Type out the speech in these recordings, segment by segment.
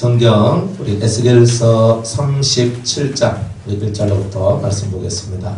성경 우리 에스겔서 37장 1절로부터 말씀 보겠습니다.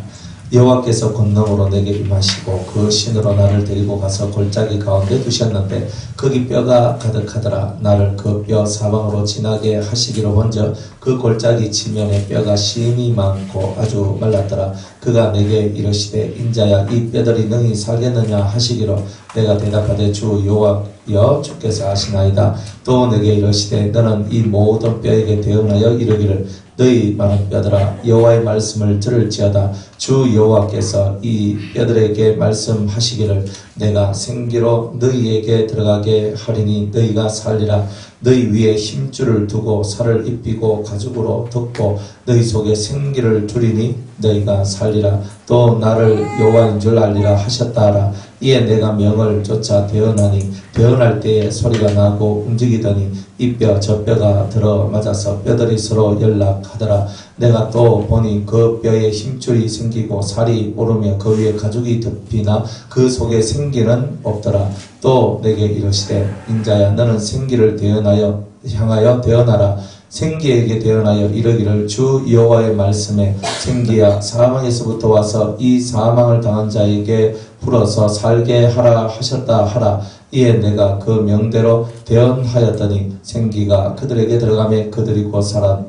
여호와께서 권능으로 내게 임하시고 그 신으로 나를 데리고 가서 골짜기 가운데 두셨는데 거기 뼈가 가득하더라. 나를 그 뼈 사방으로 지나게 하시기로 먼저 그 골짜기 지면에 뼈가 심히 많고 아주 말랐더라. 그가 내게 이르시되 인자야 이 뼈들이 능히 살겠느냐 하시기로 내가 대답하되 주 여호와여 주께서 아시나이다. 또 내게 이르시되 너는 이 모든 뼈에게 대응하여 이르기를 너희 많은 뼈들아 여호와의 말씀을 들을지어다. 주 여호와께서 이 뼈들에게 말씀하시기를 내가 생기로 너희에게 들어가게 하리니 너희가 살리라. 너희 위에 힘줄을 두고 살을 입히고 가죽으로 덮고 너희 속에 생기를 두리니 너희가 살리라. 또 나를 여호와인 줄 알리라 하셨다 하라. 이에 내가 명을 쫓아 대언하니 대언할 때에 소리가 나고 움직이더니 이 뼈 저 뼈가 들어 맞아서 뼈들이 서로 연락하더라. 내가 또 보니 그 뼈에 힘줄이 생기고 살이 오르며 그 위에 가죽이 덮이나 그 속에 생기는 없더라. 또 내게 이르시되 인자야 너는 생기를 향하여 대언하라. 생기에게 대언하여 이르기를 주 여호와의 말씀에 생기야 사망에서부터 와서 이 사망을 당한 자에게 풀어서 살게 하라 하셨다 하라. 이에 내가 그 명대로 대언하였더니 생기가 그들에게 들어가매 그들이 곧 살아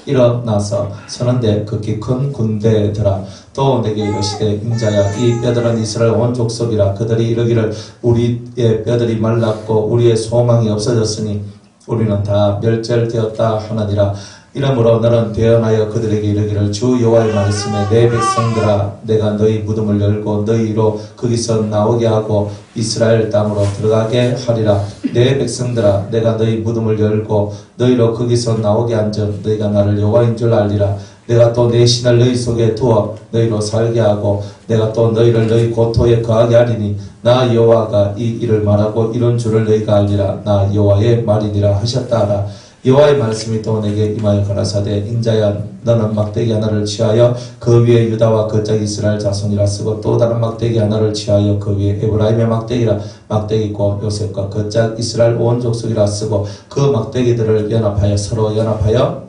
일어나서 서는데 극히 큰 군대더라. 또 내게 이르시되 인자야 이 뼈들은 이스라엘 온 족속이라. 그들이 이르기를 우리의 뼈들이 말랐고 우리의 소망이 없어졌으니 우리는 다 멸절되었다 하느니라. 이러므로 너는 대언하여 그들에게 이르기를 주 여호와의 말씀에 내 백성들아 내가 너희 무덤을 열고 너희로 거기서 나오게 하고 이스라엘 땅으로 들어가게 하리라. 내 백성들아 내가 너희 무덤을 열고 너희로 거기서 나오게 한즉 너희가 나를 여호와인 줄 알리라. 내가 또 내 신을 너희 속에 두어 너희로 살게 하고 내가 또 너희를 너희 고토에 거하게 하리니 나 여호와가 이 일을 말하고 이런 줄을 너희가 알리라. 나 여호와의 말이니라 하셨다 하라. 여호와의 말씀이 또 내게 임하여 가라사대 인자야 너는 막대기 하나를 취하여 그 위에 유다와 그 짝 이스라엘 자손이라 쓰고 또 다른 막대기 하나를 취하여 그 위에 에브라임의 막대기라 막대기 곧 요셉과 그 짝 이스라엘 온 족속이라 쓰고 그 막대기들을 연합하여 서로 연합하여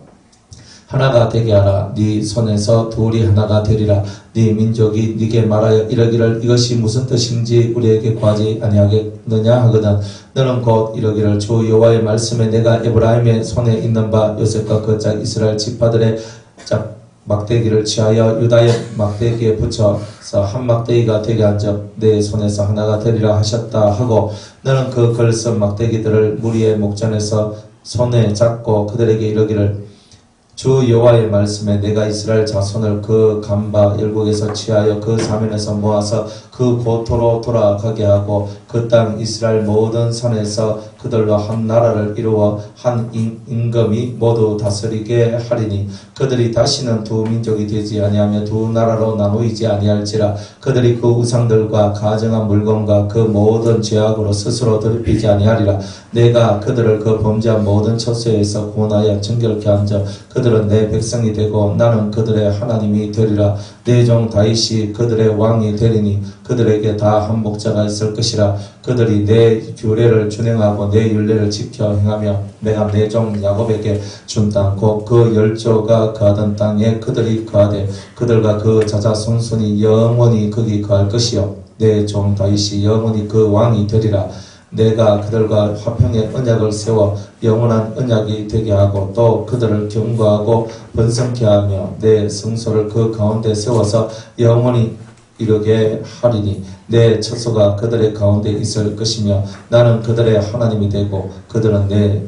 하나가 되게 하라. 네 손에서 둘이 하나가 되리라. 네 민족이 네게 말하여 이르기를 이것이 무슨 뜻인지 우리에게 구하지 아니하겠느냐 하거든. 너는 곧 이르기를 주 여호와의 말씀에 내가 에브라임의 손에 있는 바 요셉과 그 짝 이스라엘 지파들의 짝 막대기를 취하여 유다의 막대기에 붙여서 한 막대기가 되게 한즉 내 손에서 하나가 되리라 하셨다 하고 너는 그 걸선 막대기들을 무리의 목전에서 손에 잡고 그들에게 이르기를 주 여호와의 말씀에 내가 이스라엘 자손을 그 간바 열국에서 취하여 그 사면에서 모아서 그 고토로 돌아가게 하고 그 땅 이스라엘 모든 산에서 그들로 한 나라를 이루어 한 임금이 모두 다스리게 하리니 그들이 다시는 두 민족이 되지 아니하며 두 나라로 나누이지 아니할지라. 그들이 그 우상들과 가정한 물건과 그 모든 죄악으로 스스로 더럽히지 아니하리라. 내가 그들을 그 범죄한 모든 처소에서 구원하여 정결케 한즉 그들은 내 백성이 되고 나는 그들의 하나님이 되리라. 내 종 다윗이 그들의 왕이 되리니 그들에게 다 한 목자가 있을 것이라. 그들이 내 규례를 준행하고 내 율례를 지켜 행하며 내가 내 종 야곱에게 준 땅 곧 그 열조가 거하던 땅에 그들이 거하되 그들과 그 자자손손이 영원히 거기 거할 것이요 내 종 다윗이 영원히 그 왕이 되리라. 내가 그들과 화평의 언약을 세워 영원한 언약이 되게 하고 또 그들을 경고하고 번성케 하며 내 성소를 그 가운데 세워서 영원히 이르게 하리니 내 처소가 그들의 가운데 있을 것이며 나는 그들의 하나님이 되고 그들은 내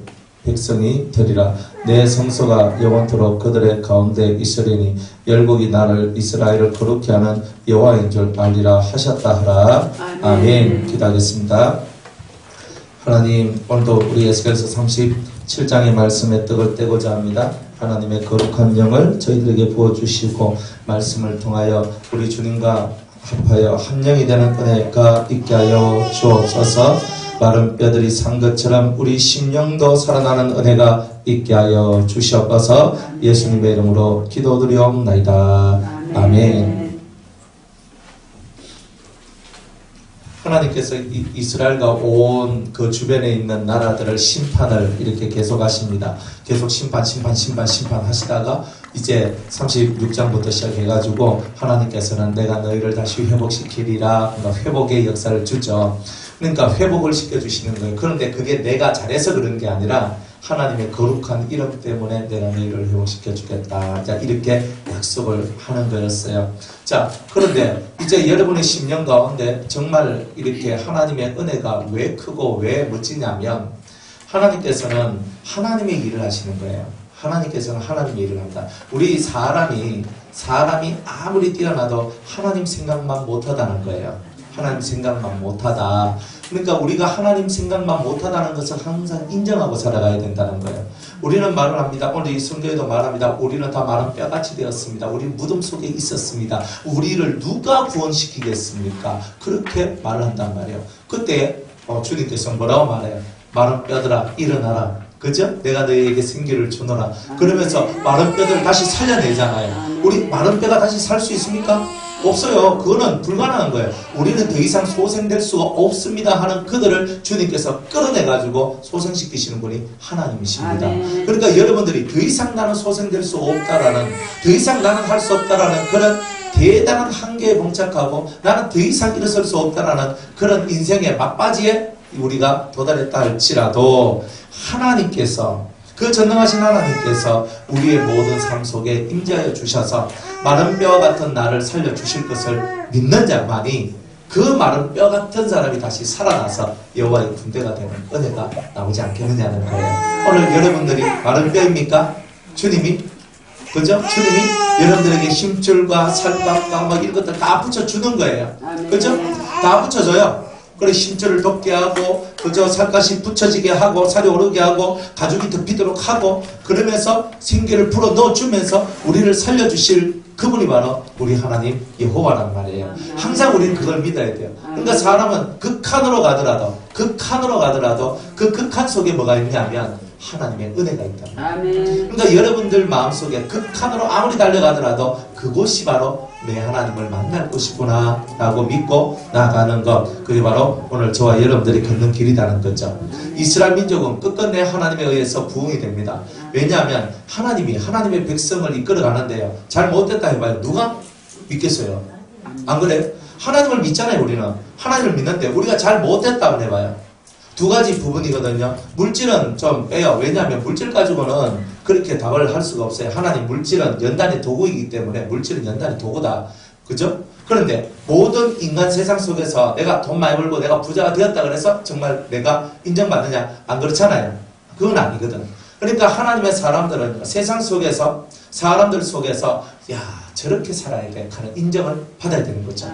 백성이 되리라. 내 성소가 영원토록 그들의 가운데 있으리니 열국이 나를 이스라엘을 거룩히 하는 여호와인 줄 알리라 하셨다 하라. 아멘. 기도하겠습니다. 하나님 오늘도 우리 에스겔서 37장의 말씀에 떡을 떼고자 합니다. 하나님의 거룩한 영을 저희들에게 부어주시고 말씀을 통하여 우리 주님과 합하여 한 영이 되는 은혜가 있게 하여 주옵소서. 마른 뼈들이 산 것처럼 우리 심령도 살아나는 은혜가 있게 하여 주시옵소서. 예수님의 이름으로 기도드리옵나이다. 아멘. 하나님께서 이스라엘과 온 그 주변에 있는 나라들을 심판을 이렇게 계속 하십니다. 계속 심판 하시다가 이제 36장부터 시작해가지고 하나님께서는 내가 너희를 다시 회복시키리라. 그러니까 회복의 역사를 주죠. 그러니까 회복을 시켜주시는 거예요. 그런데 그게 내가 잘해서 그런 게 아니라 하나님의 거룩한 이름 때문에 내가 너희를 회복시켜 주겠다. 자, 이렇게 약속을 하는 거였어요. 자, 그런데 이제 여러분의 심령 가운데 정말 이렇게 하나님의 은혜가 왜 크고 왜 멋지냐면 하나님께서는 하나님의 일을 하시는 거예요. 하나님께서는 하나님의 일을 한다. 우리 사람이 아무리 뛰어나도 하나님 생각만 못하다는 거예요. 하나님 생각만 못하다. 그러니까 우리가 하나님 생각만 못하다는 것을 항상 인정하고 살아가야 된다는 거예요. 우리는 말을 합니다. 오늘 이 성경에도 말합니다. 우리는 다 마른 뼈같이 되었습니다. 우리 무덤 속에 있었습니다. 우리를 누가 구원시키겠습니까? 그렇게 말을 한단 말이에요. 그때 주님께서 뭐라고 말해요? 마른 뼈들아 일어나라. 그죠? 내가 너희에게 생기를 주노라. 그러면서 마른 뼈들을 다시 살려내잖아요. 우리 마른 뼈가 다시 살 수 있습니까? 없어요. 그거는 불가능한 거예요. 우리는 더 이상 소생될 수가 없습니다 하는 그들을 주님께서 끌어내가지고 소생시키시는 분이 하나님이십니다. 그러니까 여러분들이 더 이상 나는 소생될 수 없다라는, 더 이상 나는 할 수 없다라는 그런 대단한 한계에 봉착하고 나는 더 이상 일어설 수 없다라는 그런 인생의 막바지에 우리가 도달했다 할지라도 하나님께서, 그 전능하신 하나님께서 우리의 모든 삶 속에 임재하여 주셔서 마른 뼈와 같은 나를 살려주실 것을 믿는 자만이 그 마른 뼈 같은 사람이 다시 살아나서 여호와의 군대가 되는 은혜가 나오지 않겠느냐는 거예요. 오늘 여러분들이 마른 뼈입니까? 주님이, 그죠? 주님이 여러분들에게 힘줄과 살밥과 막 이런 것들 다 붙여주는 거예요. 그죠? 다 붙여줘요. 그래, 힘줄을 돋게 하고, 그저 살갗이 붙여지게 하고, 살이 오르게 하고, 가죽이 덮이도록 하고, 그러면서 생기를 불어 넣어주면서 우리를 살려주실 그분이 바로 우리 하나님 여호와란 말이에요. 항상 우리는 그걸 믿어야 돼요. 그러니까 사람은 극한으로 가더라도 그 극한 속에 뭐가 있냐면 하나님의 은혜가 있다. 그러니까 여러분들 마음속에 극한으로 아무리 달려가더라도 그곳이 바로 내 하나님을 만날 곳이구나 라고 믿고 나아가는 것, 그게 바로 오늘 저와 여러분들이 걷는 길이라는 거죠. 이스라엘 민족은 끝끝내 하나님에 의해서 부흥이 됩니다. 왜냐하면 하나님이 하나님의 백성을 이끌어가는데요, 잘 못됐다 해봐요. 누가 믿겠어요? 안 그래요? 하나님을 믿잖아요. 우리는 하나님을 믿는데 우리가 잘 못됐다고 해봐요. 두 가지 부분이거든요. 물질은 좀 빼요. 왜냐하면 물질 가지고는 그렇게 답을 할 수가 없어요. 하나님, 물질은 연단의 도구이기 때문에 물질은 연단의 도구다. 그죠? 그런데 모든 인간 세상 속에서 내가 돈 많이 벌고 내가 부자가 되었다 그래서 정말 내가 인정받느냐? 안 그렇잖아요. 그건 아니거든. 그러니까 하나님의 사람들은 세상 속에서, 사람들 속에서 야, 저렇게 살아야 돼 하는 인정을 받아야 되는 거죠.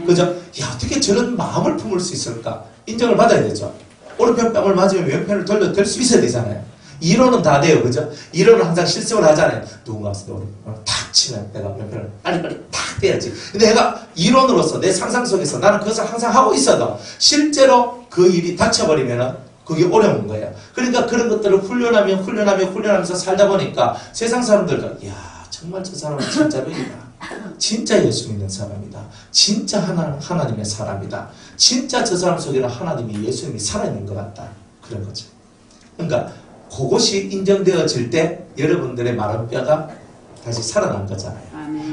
그죠? 야, 어떻게 저런 마음을 품을 수 있을까? 인정을 받아야 되죠. 오른편 뺨을 맞으면 왼편을 돌려댈 수 있어야 되잖아요. 이론은 다 돼요. 그죠? 이론은 항상 실습을 하잖아요. 누군가 와서 탁 치면 내가 왼편을 빨리빨리 탁 떼야지. 근데 내가 이론으로서 내 상상 속에서 나는 그것을 항상 하고 있어도 실제로 그 일이 닥쳐버리면은 그게 어려운 거예요. 그러니까 그런 것들을 훈련하면서 살다 보니까 세상 사람들도 야, 정말 저 사람은 진짜 백이다. 진짜 예수 믿는 사람이다. 진짜 하나님의 사람이다. 진짜 저 사람 속에는 하나님이, 예수님이 살아있는 것 같다. 그런 거죠. 그러니까 그것이 인정되어질 때 여러분들의 마른 뼈가 다시 살아난 거잖아요.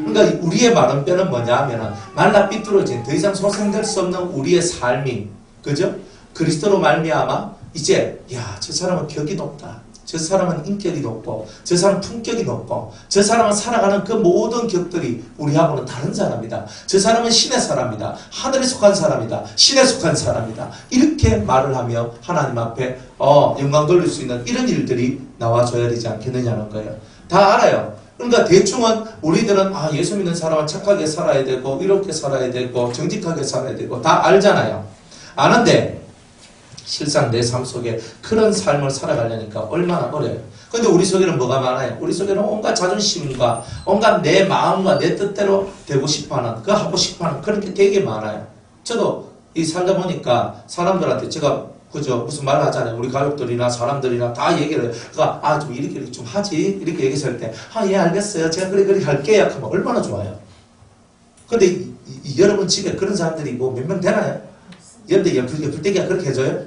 그러니까 우리의 마른 뼈는 뭐냐 하면은 말라 삐뚤어진, 더 이상 소생될 수 없는 우리의 삶이, 그죠? 그리스도로 말미암아 이제 야, 저 사람은 격이 높다. 저 사람은 인격이 높고, 저 사람은 품격이 높고, 저 사람은 살아가는 그 모든 격들이 우리하고는 다른 사람이다. 저 사람은 신의 사람이다. 하늘에 속한 사람이다. 신에 속한 사람이다. 이렇게 말을 하며 하나님 앞에 영광 돌릴 수 있는 이런 일들이 나와줘야 되지 않겠느냐는 거예요. 다 알아요. 그러니까 대충은 우리들은 예수 믿는 사람은 착하게 살아야 되고, 이렇게 살아야 되고, 정직하게 살아야 되고 다 알잖아요. 아는데 실상 내 삶 속에 그런 삶을 살아가려니까 얼마나 어려워요. 근데 우리 속에는 뭐가 많아요? 우리 속에는 온갖 자존심과 온갖 내 마음과 내 뜻대로 되고 싶어하는, 그 하고 싶어하는 그런 게 되게 많아요. 저도 이 살다 보니까 사람들한테 제가 그저 무슨 말을 하잖아요. 우리 가족들이나 사람들이나 다 얘기를 해요. 좀 이렇게 좀 하지, 이렇게 얘기했을 때 예, 알겠어요. 제가 그래 할게요. 하면 얼마나 좋아요. 근데 여러분 집에 그런 사람들이 뭐 몇 명 되나요? 여러분들 예풀떼기가 그렇게 해줘요?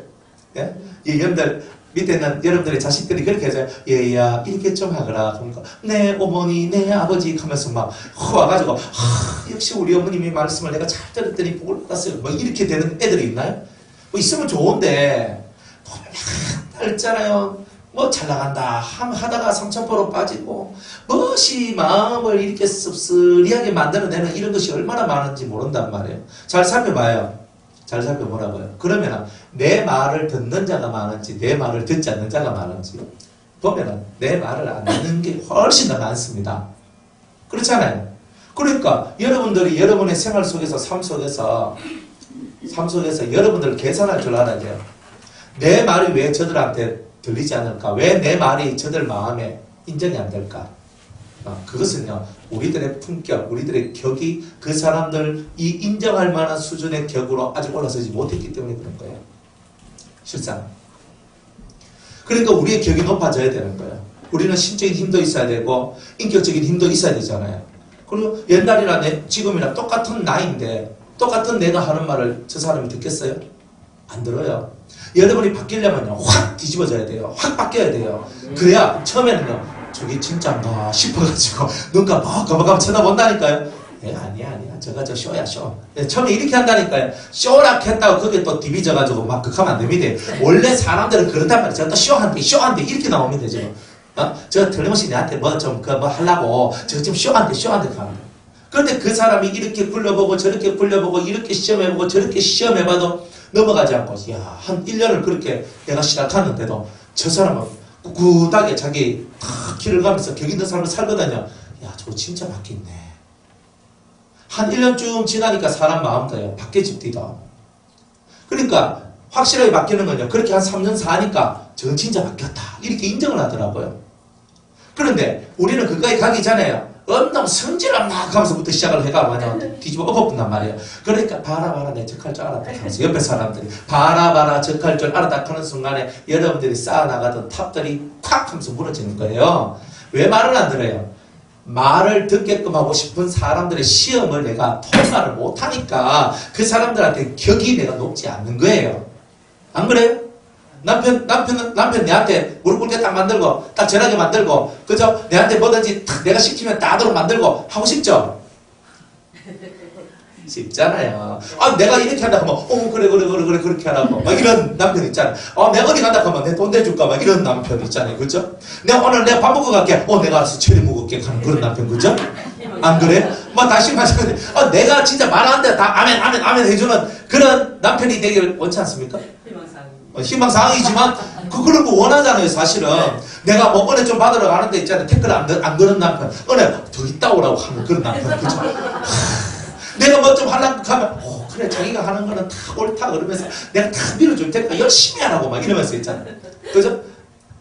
예? 여러분들 밑에 있는 여러분들의 자식들이 그렇게 해줘요. 얘야 이렇게 좀 하거라. 그러니까 네 어머니 네 아버지 하면서 막 와가지고 역시 우리 어머님의 말씀을 내가 잘 들었더니 복을 받았어요. 뭐 이렇게 되는 애들이 있나요? 뭐 있으면 좋은데 맨날 있잖아요. 뭐 잘 나간다 하다가 삼천포로 빠지고 무엇이 마음을 이렇게 씁쓸하게 만들어내는 이런 것이 얼마나 많은지 모른단 말이에요. 잘 살펴봐요. 잘 살펴보라고요. 그러면 내 말을 듣는 자가 많은지 내 말을 듣지 않는 자가 많은지 보면 내 말을 안 듣는 게 훨씬 더 많습니다. 그렇잖아요. 그러니까 여러분들이 여러분의 생활 속에서 삶 속에서 여러분들 계산할 줄 알아야 돼요. 내 말이 왜 저들한테 들리지 않을까? 왜 내 말이 저들 마음에 인정이 안 될까? 그것은요, 우리들의 품격, 우리들의 격이 그 사람들 이 인정할 만한 수준의 격으로 아직 올라서지 못했기 때문에 그런 거예요. 실상. 그러니까 우리의 격이 높아져야 되는 거예요. 우리는 신적인 힘도 있어야 되고, 인격적인 힘도 있어야 되잖아요. 그리고 옛날이나 지금이나 똑같은 나이인데, 똑같은 내가 하는 말을 저 사람이 듣겠어요? 안 들어요. 여러분이 바뀌려면요, 확 뒤집어져야 돼요. 확 바뀌어야 돼요. 그래야 처음에는요, 저게 진짜인가 싶어가지고 눈가 뭐 가만가만 쳐다본다니까요. 아니야 저거 저 쇼야 쇼. 처음에 이렇게 한다니까요. 쇼락 했다고 그게 또 디비져가지고 막 극하면 안 됩니다. 원래 사람들은 그렇단 말이에요. 또 쇼한테 이렇게 나옵니다 지금. 저 틀림없이 내한테 뭐 좀 뭐 하려고 저 지금 쇼한테 가는. 그런데 그 사람이 이렇게 굴려보고 저렇게 굴려보고 이렇게 시험해보고 저렇게 시험해봐도 넘어가지 않고 한 1년을 그렇게 내가 시작하는데도 저 사람은 꿋꿋하게 자기 길을 가면서 격 있는 삶을 살거든요. 야, 저거 진짜 바뀌었네. 한 1년쯤 지나니까 사람 마음도요, 바뀌어집니다. 그러니까 확실하게 바뀌는 건요, 그렇게 한 3년 사니까 저건 진짜 바뀌었다. 이렇게 인정을 하더라고요. 그런데 우리는 그까지 가기 전에요, 엄청 성질을 막 하면서부터 시작을 해가면 뒤집어 엎어본단 말이에요. 그러니까 봐라 내 적할 줄 알았다 하면서 옆에 사람들이 봐라 적할 줄 알았다 하는 순간에 여러분들이 쌓아나가던 탑들이 탁 하면서 무너지는 거예요. 왜 말을 안 들어요? 말을 듣게끔 하고 싶은 사람들의 시험을 내가 통과를 못하니까 그 사람들한테 격이 내가 높지 않는 거예요. 안 그래요? 남편 내한테 무릎 꿇게 딱 만들고, 딱 전하게 만들고, 그죠? 내한테 뭐든지 탁 내가 시키면 따도록 만들고, 하고 싶죠? 쉽잖아요. 내가 이렇게 한다 하면, 그래, 그렇게 하라고. 막 이런 남편 있잖아요. 내가 어디 간다 하면 내 돈 대줄까? 막 이런 남편 있잖아요. 그죠? 오늘 내가 밥 먹고 갈게. 내가 알아서 처리 먹을게. 하는 그런 남편, 그죠? 안 그래? 다시 마찬가지. 내가 진짜 말하는데 다 아멘 해주는 그런 남편이 되길 원치 않습니까? 희망사항이지만 그런 거 원하잖아요. 사실은 내가 뭐 은혜 좀 받으러 가는데 있잖아요, 댓글 안 거는 남편, 은혜 더 있다 오라고 하는 그런 남편, 그죠? 내가 뭐 좀 하려고 하면 그래 자기가 하는 거는 다 옳다 그러면서 내가 다 밀어줄 테니까 열심히 하라고 막 이러면서 있잖아요, 그죠?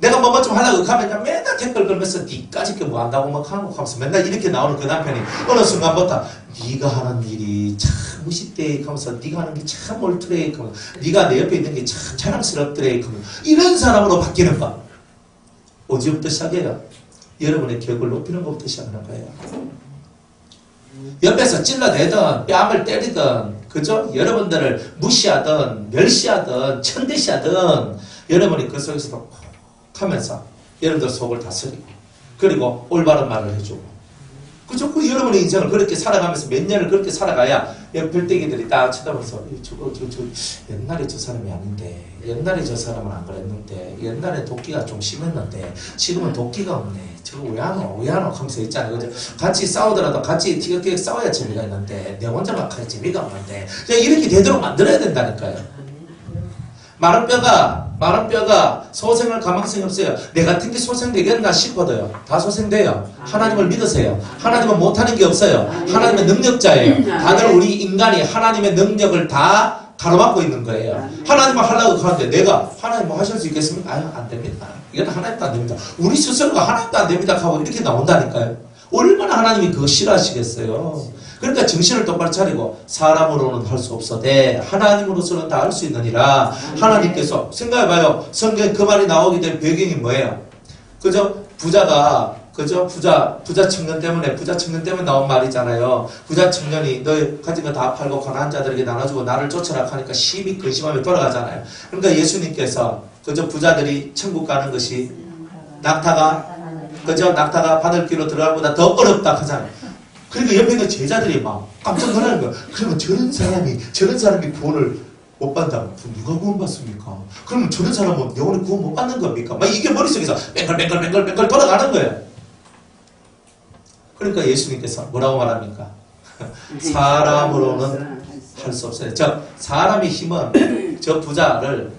내가 뭐 좀 하려고 하면 맨날 댓글 걸면서 니까짓 게 뭐 한다고 막 하면서 맨날 이렇게 나오는 그 남편이 어느 순간부터 네가 하는 일이 참 무식대 하면서 네가 하는 게 참 옳더래 하면서 네가 내 옆에 있는 게 참 자랑스럽더래 하면서 이런 사람으로 바뀌는 거. 어디부터 시작해요? 여러분의 격을 높이는 것부터 시작하는 거예요. 옆에서 찔러대든 뺨을 때리든, 그죠? 여러분들을 무시하든 멸시하든 천대시하든 여러분이 그 속에서도 하면서 여러분들 속을 다스리고, 그리고 올바른 말을 해주고, 그죠? 그 여러분의 인생을 그렇게 살아가면서 몇 년을 그렇게 살아가야 별떼기들이 딱 쳐다보면서 저 옛날에 저 사람이 아닌데, 옛날에 저 사람은 안 그랬는데, 옛날에 도끼가 좀 심했는데 지금은 도끼가 없네, 저거 왜 안 와? 하면서 있잖아요, 그죠? 같이 싸우더라도 같이 티격태격 싸워야 재미가 있는데 내 혼자 막 할 재미가 없는데, 이렇게 되도록 만들어야 된다니까요. 마른 뼈가 소생할 가망성이 없어요. 내 같은 게 소생되겠나 싶어도요, 다 소생돼요. 하나님을 믿으세요. 하나님은 못하는 게 없어요. 하나님은 능력자예요. 다들 우리 인간이 하나님의 능력을 다 가로막고 있는 거예요. 하나님은 하려고 하는데 내가 하나님 뭐 하실 수 있겠습니까? 안 됩니다. 이건 하나님도 안 됩니다. 우리 스스로가 하나님도 안 됩니다 하고 이렇게 나온다니까요. 얼마나 하나님이 그거 싫어하시겠어요. 그러니까 정신을 똑바로 차리고, 사람으로는 할 수 없어대 하나님으로서는 다 할 수 있느니라. 하나님께서 생각해봐요. 성경에 그 말이 나오게 된 배경이 뭐예요? 그죠? 부자가 그죠? 부자 청년 때문에 나온 말이잖아요. 부자 청년이 너 가진 거 다 팔고 가난한 자들에게 나눠주고 나를 쫓아라 하니까 심히 근심하며 돌아가잖아요. 그러니까 예수님께서 그저 부자들이 천국 가는 것이 낙타가 바늘귀로 들어갈 보다 더 어렵다 하잖아요. 그러니까 옆에 있는 제자들이 막 깜짝 놀라는 거예요. 그러면 저런 사람이 구원을 못 받는다면 누가 구원받습니까? 그러면 저런 사람은 영원히 구원 못 받는 겁니까? 막 이게 머릿속에서 뱅글뱅글 돌아가는 거예요. 그러니까 예수님께서 뭐라고 말합니까? 사람으로는 할 수 없어요. 사람의 힘은 저 부자를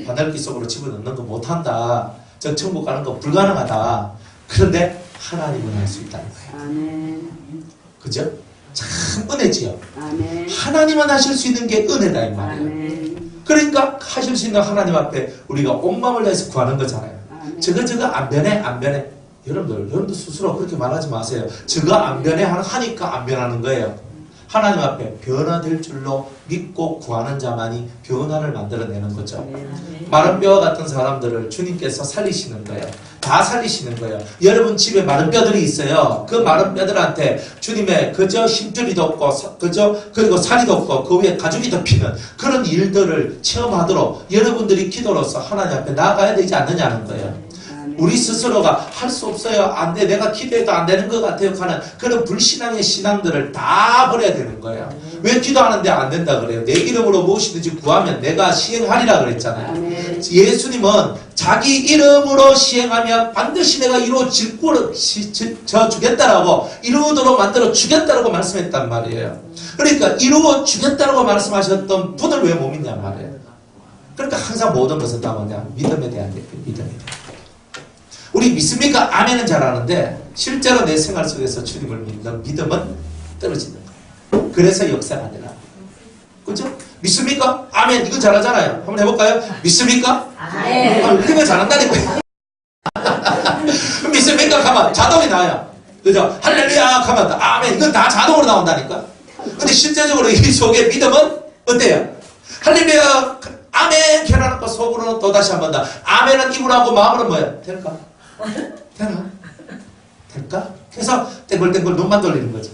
바늘귀 속으로 집어넣는 거 못한다. 천국 가는 거 불가능하다. 그런데 하나님은 할 수 있다는 거예요. 그죠? 참 은혜지요. 하나님만 하실 수 있는 게 은혜다 이 말이에요. 그러니까 하실 수 있는 하나님 앞에 우리가 온 마음을 다해서 구하는 거잖아요. 저거 안 변해. 여러분도 스스로 그렇게 말하지 마세요. 저거 안 변해 하니까 안 변하는 거예요. 하나님 앞에 변화될 줄로 믿고 구하는 자만이 변화를 만들어내는 거죠. 마른 뼈와 같은 사람들을 주님께서 살리시는 거예요. 다 살리시는 거예요. 여러분 집에 마른 뼈들이 있어요. 그 마른 뼈들한테 주님의 그저 힘줄이 돋고 그리고 살이 돋고 그 위에 가죽이 덮이는 그런 일들을 체험하도록 여러분들이 기도로서 하나님 앞에 나아가야 되지 않느냐는 거예요. 우리 스스로가 할 수 없어요. 안 돼. 내가 기도해도 안 되는 것 같아요. 하는 그런 불신앙의 신앙들을 다 버려야 되는 거예요. 왜 기도하는데 안 된다 그래요? 내 이름으로 무엇이든지 구하면 내가 시행하리라 그랬잖아요. 예수님은 자기 이름으로 시행하면 반드시 내가 주겠다라고 이루도록 만들어 주겠다라고 말씀했단 말이에요. 그러니까 이루어 주겠다라고 말씀하셨던 분을 왜 못 믿냔 말이에요. 그러니까 항상 모든 것은 다 뭐냐? 믿음에 대한 믿음에 대한. 우리 믿습니까? 아멘은 잘하는데 실제로 내 생활 속에서 주님을 믿는 믿음은 떨어지는 거예요. 그래서 역사가 안 되나. 그죠? 믿습니까? 아멘. 이거 잘하잖아요. 한번 해볼까요? 믿습니까? 아멘. 이거 잘한다니까요. 믿습니까? 하면 자동이 나와요. 그죠? 할렐루야 하면 아멘. 이건 다 자동으로 나온다니까. 근데 실제적으로 이 속에 믿음은 어때요? 할렐루야 아멘 해놓고 속으로는 또다시 한 번 더 아멘은 입으로 하고 마음으로 뭐야? 될까? 될까? 그래서 땡글땡글 눈만 돌리는 거죠.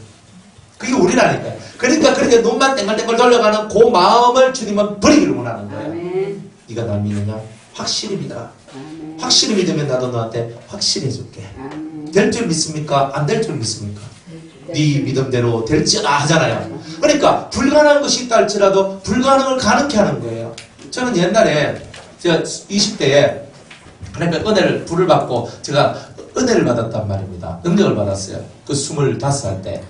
그게 우리라니까요. 그러니까 그렇게 눈만 땡글땡글 돌려가는 그 마음을 주님은 버리기를 원하는 거예요. 아멘. 네가 날 믿느냐? 확실히 믿어라. 아멘. 확실히 믿으면 나도 너한테 확실히 해줄게. 될 줄 믿습니까? 안 될 줄 믿습니까? 네 믿음대로 될지라 하잖아요. 그러니까 불가능한 것이 있다 할지라도 불가능을 가능케 하는 거예요. 저는 옛날에 제가 20대에 하나님의 은혜를 불을 받고 제가 은혜를 받았단 말입니다. 능력을 받았어요. 그 25살 때.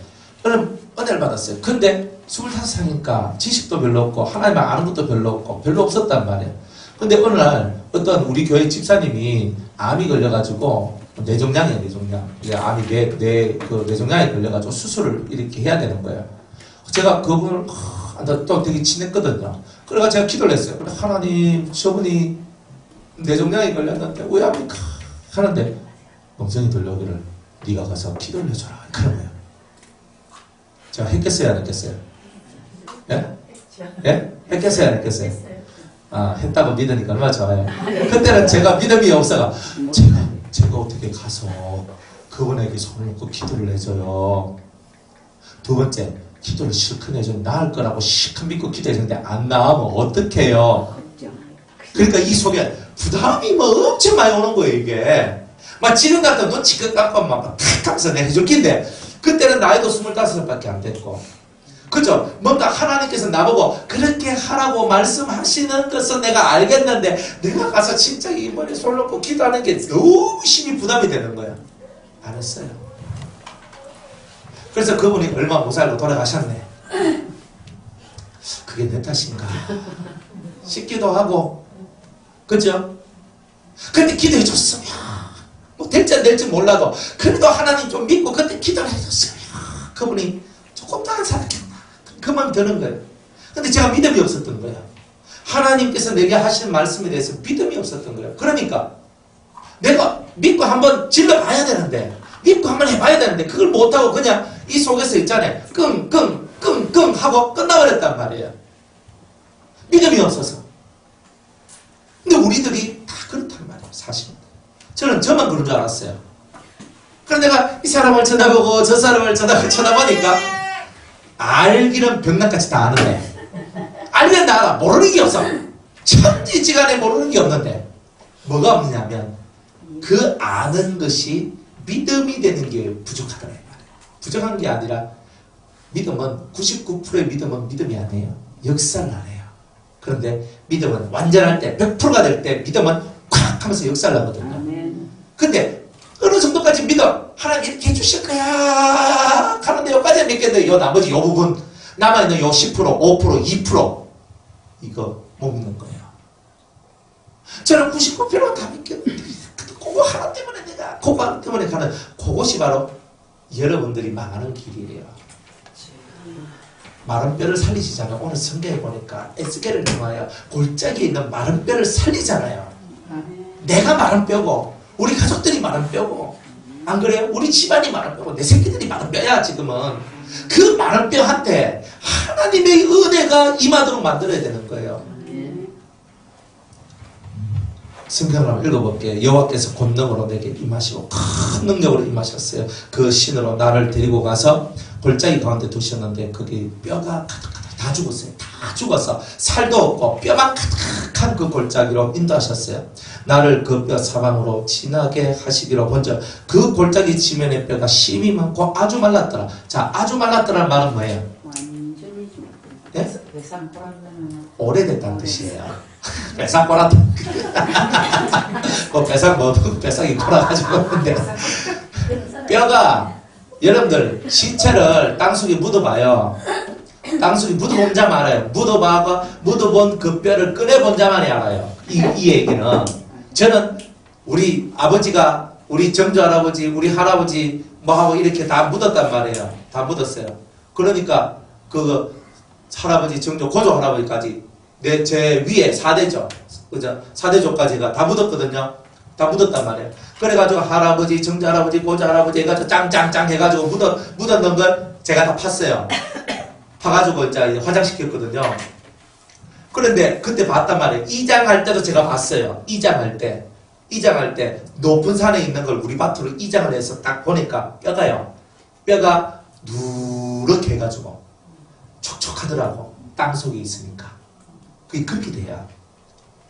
은혜를 받았어요. 근데 25살이니까 지식도 별로 없고 하나님을 아는 것도 별로 없고 별로 없었단 말이에요. 근데 어느 날 어떤 우리 교회 집사님이 암이 걸려가지고 뇌종양이에요. 뇌종양. 암이 뇌종양에 걸려가지고 수술을 이렇게 해야 되는 거예요. 제가 그분을 또 되게 친했거든요. 그래서 제가 기도를 했어요. 하나님 저분이 뇌종양에 걸렸는데 왜 합니까? 하는데 음성이 들려오기를 네가 가서 기도를 해줘라. 그런 거예요. 제가 했겠어요? 안 했겠어요? 예? 예? 했겠어요? 안 했겠어요? 했다고 믿으니까 얼마나 좋아요. 그때는 제가 믿음이 없어가 제가 어떻게 가서 그분에게 손을 놓고 기도를 해줘요. 두 번째, 기도를 실컷 해줘요. 나을 거라고 실컷 믿고 기도했는데 안 나오면 어떡해요? 그러니까 이 속에 부담이 뭐 엄청 많이 오는 거예요, 이게. 막 지금 같은 눈치 끝 깎고 막 탁 하면서 내가 해줄 긴데, 그때는 나이도 25밖에 안 됐고. 그죠? 뭔가 하나님께서 나보고 그렇게 하라고 말씀하시는 것은 내가 알겠는데, 내가 가서 진짜 이 머리에 손 놓고 기도하는 게 너무 심히 부담이 되는 거야. 안 했어요. 그래서 그분이 얼마 못 살고 돌아가셨네. 그게 내 탓인가? 싶기도 하고. 그죠? 근데 기도해줬으면 뭐 될지 안 될지 몰라도 그래도 하나님 좀 믿고 그때 기도를 해줬으면 그분이 조금 더 안 살았겠나 그 마음이 드는 거예요. 근데 제가 믿음이 없었던 거예요. 하나님께서 내게 하신 말씀에 대해서 믿음이 없었던 거예요. 그러니까 내가 믿고 한번 질러봐야 되는데 믿고 한번 해봐야 되는데 그걸 못하고 그냥 이 속에서 있잖아요. 끙끙 하고 끝나버렸단 말이에요. 믿음이 없어서. 근데 우리들이 다 그렇단 말이에요. 사실은. 저는 저만 그런 줄 알았어요. 그럼 내가 이 사람을 쳐다보고 저 사람을 쳐다보니까 알기는 병낫같이 다 아는데 알면 다 알아. 모르는 게 없어. 천지지간에 모르는 게 없는데 뭐가 없냐면 그 아는 것이 믿음이 되는 게 부족하더라 이 말이에요. 부족한 게 아니라 믿음은 99%의 믿음은 믿음이 아니에요. 역사를 안 해요. 그런데 믿음은 완전할 때 100%가 될 때 믿음은 콱 하면서 역사를 하거든요. 근데 어느 정도까지 믿음 하나님 이렇게 해주실 거야 하는데 여기까지 믿겠는데 요 나머지 요 부분 남아있는 요 10% 5% 2% 이거 못 믿는 거예요. 저는 99%는 다 믿겠는데 그거 하나 때문에 내가 그거 하나 때문에 가는 그것이 바로 여러분들이 망하는 길이에요. 마른 뼈를 살리시잖아요. 오늘 성경에 보니까 에스겔을 통하여 골짜기에 있는 마른 뼈를 살리잖아요. 내가 마른 뼈고 우리 가족들이 마른 뼈고 안 그래요? 우리 집안이 마른 뼈고 내 새끼들이 마른 뼈야 지금은. 그 마른 뼈한테 하나님의 은혜가 임하도록 만들어야 되는 거예요. 성경을 한번 읽어볼게요. 여호와께서 권능으로 내게 임하시고 큰 능력으로 임하셨어요. 그 신으로 나를 데리고 가서 골짜기 가운데 두셨는데 거기 뼈가 가득가득 다 죽었어요. 다 죽어서 살도 없고 뼈만 가득한 그 골짜기로 인도하셨어요. 나를 그 뼈 사방으로 지나게 하시기로 먼저 그 골짜기 지면의 뼈가 심이 많고 아주 말랐더라. 자, 아주 말랐더라는 말은 뭐예요? 완전히 예? 오래됐다는 뜻이에요. 배상 꼬랐다. 그 배상 뭐 배상이 꼬라가지고 근데 뼈가 여러분들 신체를 땅속에 묻어봐요. 땅속에 묻어본 자만 알아요. 묻어본 그 뼈를 꺼내본 자만이 알아요. 이 얘기는 저는 우리 아버지가 우리 정조 할아버지 우리 할아버지 뭐하고 이렇게 다 묻었단 말이에요. 다 묻었어요. 그러니까 그 할아버지 정조 고조 할아버지까지 제 위에 4대조 그죠? 4대조까지가 다 묻었거든요. 다 묻었단 말이에요. 그래가지고 할아버지, 정조 할아버지, 고조 할아버지 해가지고 짱짱짱 해가지고 묻었는 걸 제가 다 팠어요. 파가지고 이제 화장시켰거든요. 그런데 그때 봤단 말이에요. 이장할 때도 제가 봤어요. 이장할 때 높은 산에 있는 걸 우리 밭으로 이장을 해서 딱 보니까 뼈가 누렇게 해가지고 촉촉하더라고. 땅속에 있으니까. 그게 그렇게 돼요.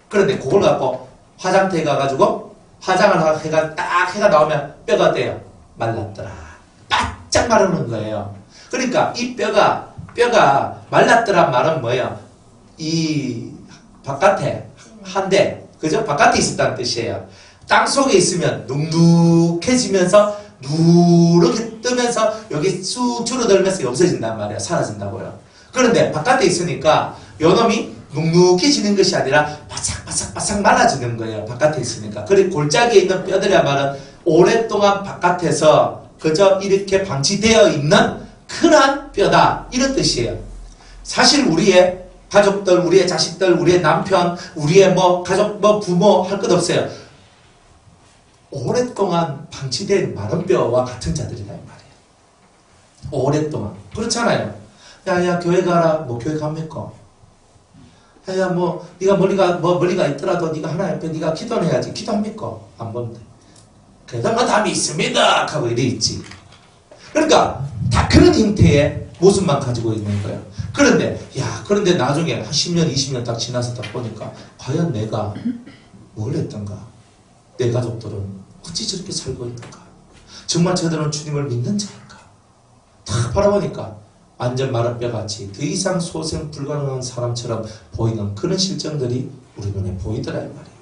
그런데 그걸 갖고 화장터에 가가지고 화장을 해가 나오면 뼈가 어때요? 말랐더라. 바짝 마르는 거예요. 그러니까 이 뼈가 말랐더란 말은 뭐예요? 이 바깥에 한데 그죠? 바깥에 있었다는 뜻이에요. 땅 속에 있으면 눅눅해지면서 누렇게 뜨면서 여기 쑥 줄어들면서 없어진단 말이에요. 사라진다고요. 그런데 바깥에 있으니까 요놈이 눅눅해지는 것이 아니라 바삭바삭 말라지는 거예요. 바깥에 있으니까. 그리고 골짜기에 있는 뼈들이야말은 오랫동안 바깥에서 그저 이렇게 방치되어 있는 그러한 뼈다. 이런 뜻이에요. 사실 우리의 가족들, 우리의 자식들, 우리의 남편, 우리의 뭐 가족, 뭐 부모 할 것 없어요. 오랫동안 방치된 마른 뼈와 같은 자들이다 이 말이에요. 오랫동안. 그렇잖아요. 야 교회 가라. 뭐 교회 갑니까? 야 뭐 네가 멀리가 있더라도 네가 하나님 앞에 네가 기도는 해야지. 기도합니까? 안 보는데. 그래도 뭐 다 믿습니다 하고 이래 있지. 그러니까 다 그런 형태의 모습만 가지고 있는 거예요. 그런데 나중에 한 10년 20년 딱 지나서 딱 보니까 과연 내가 뭘 했던가? 내 가족들은 어찌 저렇게 살고 있는가? 정말 저들은 주님을 믿는 자인가? 딱 바라보니까 완전 마른 뼈같이 더 이상 소생 불가능한 사람처럼 보이는 그런 실정들이 우리 눈에 보이더라 이 말이에요.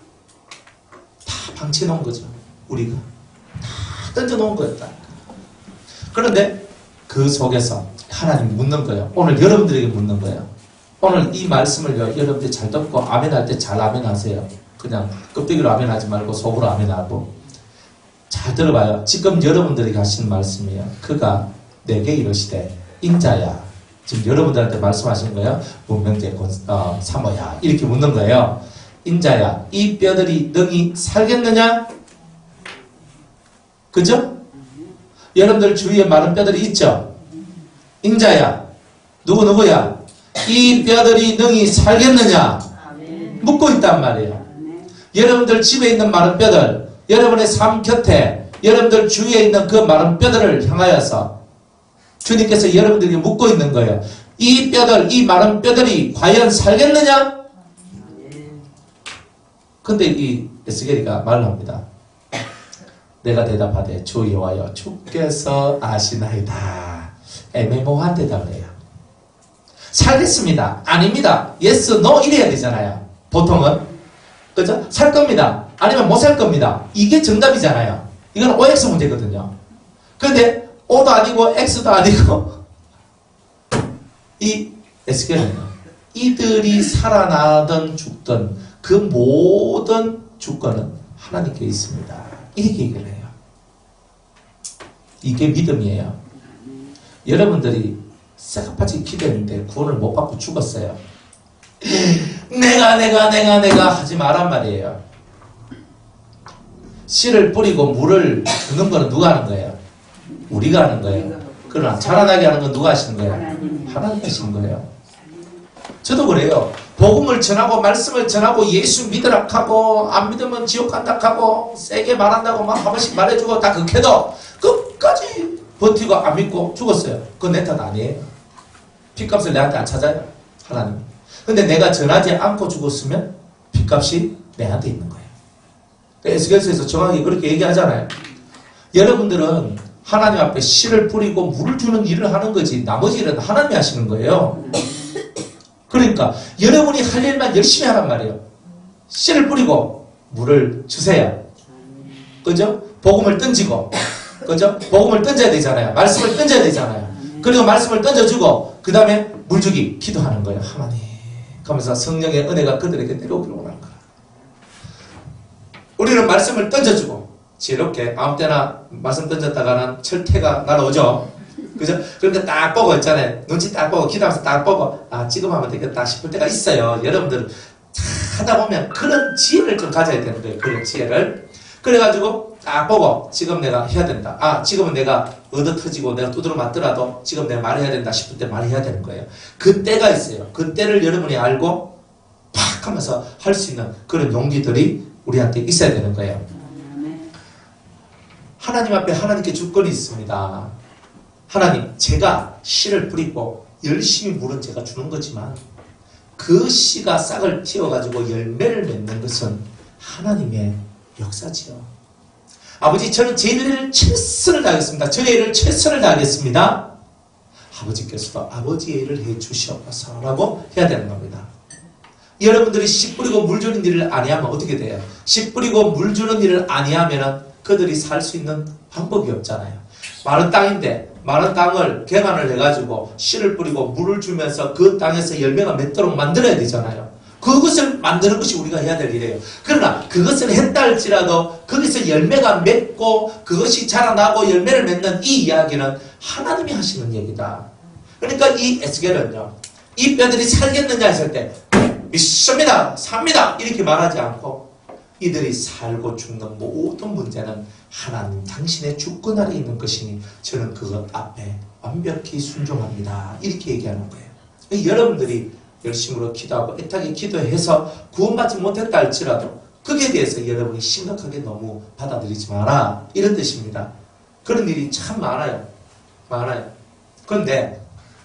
다 방치해놓은 거죠. 우리가 다 던져놓은 거였다. 그런데 그 속에서 하나님 묻는 거예요. 오늘 여러분들에게 묻는 거예요. 오늘 이 말씀을 여러분들이 잘 듣고 아멘할 때 잘 아멘하세요. 그냥 껍데기로 아멘하지 말고 속으로 아멘하고. 잘 들어봐요. 지금 여러분들에게 하시는 말씀이에요. 그가 내게 이르시되 인자야. 지금 여러분들한테 말씀하시는 거예요. 문명제 사모야. 이렇게 묻는 거예요. 인자야. 이 뼈들이 능히 살겠느냐? 그죠? 여러분들 주위에 마른 뼈들이 있죠? 인자야. 누구야? 이 뼈들이 능히 살겠느냐? 묻고 있단 말이에요. 여러분들 집에 있는 마른 뼈들, 여러분의 삶 곁에 여러분들 주위에 있는 그 마른 뼈들을 향하여서 주님께서 여러분들이 묻고 있는 거예요. 이 뼈들, 이 마른 뼈들이 과연 살겠느냐? 근데 이 에스겔이가 말을 합니다. 내가 대답하되 주 여호와여 주께서 아시나이다. 애매모호한 대답을 해요. 살겠습니다. 아닙니다. yes, no 이래야 되잖아요. 보통은. 그죠? 살 겁니다. 아니면 못 살 겁니다. 이게 정답이잖아요. 이건 OX 문제거든요. 그런데 O도 아니고 X도 아니고 이 에스겔은요. 이들이 살아나든 죽든 그 모든 주권은 하나님께 있습니다. 이렇게 얘기를 해요. 이게 믿음이에요. 여러분들이 새까맣게 기도했는데 구원을 못 받고 죽었어요. 내가 하지 말란 말이에요. 씨를 뿌리고 물을 주는 거는 누가 하는 거예요? 우리가 하는 거예요. 그러나 자라나게 하는 건 누가 하시는 거예요? 하나님 하시는 거예요. 저도 그래요. 복음을 전하고 말씀을 전하고 예수 믿으라 하고 안 믿으면 지옥 간다 하고 세게 말한다고 막 한 번씩 말해주고 다 극해도 끝까지 버티고 안 믿고 죽었어요. 그건 내 탓 아니에요. 핏값을 내한테 안 찾아요. 하나님. 근데 내가 전하지 않고 죽었으면 핏값이 내한테 있는 거예요. 에스겔서에서 정확히 그렇게 얘기하잖아요. 여러분들은 하나님 앞에 씨를 뿌리고 물을 주는 일을 하는 거지 나머지 일은 하나님이 하시는 거예요. 그러니까 여러분이 할 일만 열심히 하란 말이에요. 씨를 뿌리고 물을 주세요. 그죠? 복음을 던지고 그죠? 복음을 던져야 되잖아요. 말씀을 던져야 되잖아요. 그리고 말씀을 던져주고 그 다음에 물주기 기도하는 거예요. 하나님 하면서 성령의 은혜가 그들에게 내려오기를 원하는 거예요. 우리는 말씀을 던져주고 지혜롭게 아무 때나 말씀 던졌다가는 철퇴가 날아오죠. 그죠? 그런데 딱 보고 있잖아요. 눈치 딱 보고 기도하면서 딱 보고 아 지금 하면 되겠다 싶을 때가 있어요. 여러분들 하다 보면 그런 지혜를 좀 가져야 되는 거예요. 그런 지혜를. 그래가지고 딱 보고 지금 내가 해야 된다. 아 지금은 내가 얻어 터지고 내가 두드러 맞더라도 지금 내가 말해야 된다 싶을 때 말해야 되는 거예요. 그때가 있어요. 그때를 여러분이 알고 팍 하면서 할 수 있는 그런 용기들이 우리한테 있어야 되는 거예요. 하나님 앞에 하나님께 주권이 있습니다. 하나님, 제가 씨를 뿌리고 열심히 물은 제가 주는 거지만 그 씨가 싹을 틔워가지고 열매를 맺는 것은 하나님의 역사지요. 아버지, 저는 제 일을 최선을 다하겠습니다. 저의 일을 최선을 다하겠습니다. 아버지께서도 아버지의 일을 해 주시옵소서 라고 해야 되는 겁니다. 여러분들이 씨 뿌리고 물 주는 일을 아니하면 어떻게 돼요? 씨 뿌리고 물 주는 일을 아니하면 그들이 살 수 있는 방법이 없잖아요. 마른 땅인데 마른 땅을 개간을 해가지고 씨를 뿌리고 물을 주면서 그 땅에서 열매가 맺도록 만들어야 되잖아요. 그것을 만드는 것이 우리가 해야 될 일이에요. 그러나 그것을 했다 할지라도 거기서 열매가 맺고 그것이 자라나고 열매를 맺는 이 이야기는 하나님이 하시는 얘기다. 그러니까 이 에스겔은요. 이 뼈들이 살겠느냐 했을 때 믿습니다. 삽니다. 이렇게 말하지 않고 이들이 살고 죽는 모든 문제는 하나님 당신의 주권 아래 있는 것이니 저는 그것 앞에 완벽히 순종합니다. 이렇게 얘기하는 거예요. 여러분들이 열심으로 기도하고 애타게 기도해서 구원받지 못했다 할지라도 거기에 대해서 여러분이 심각하게 너무 받아들이지 마라. 이런 뜻입니다. 그런 일이 참 많아요. 많아요. 그런데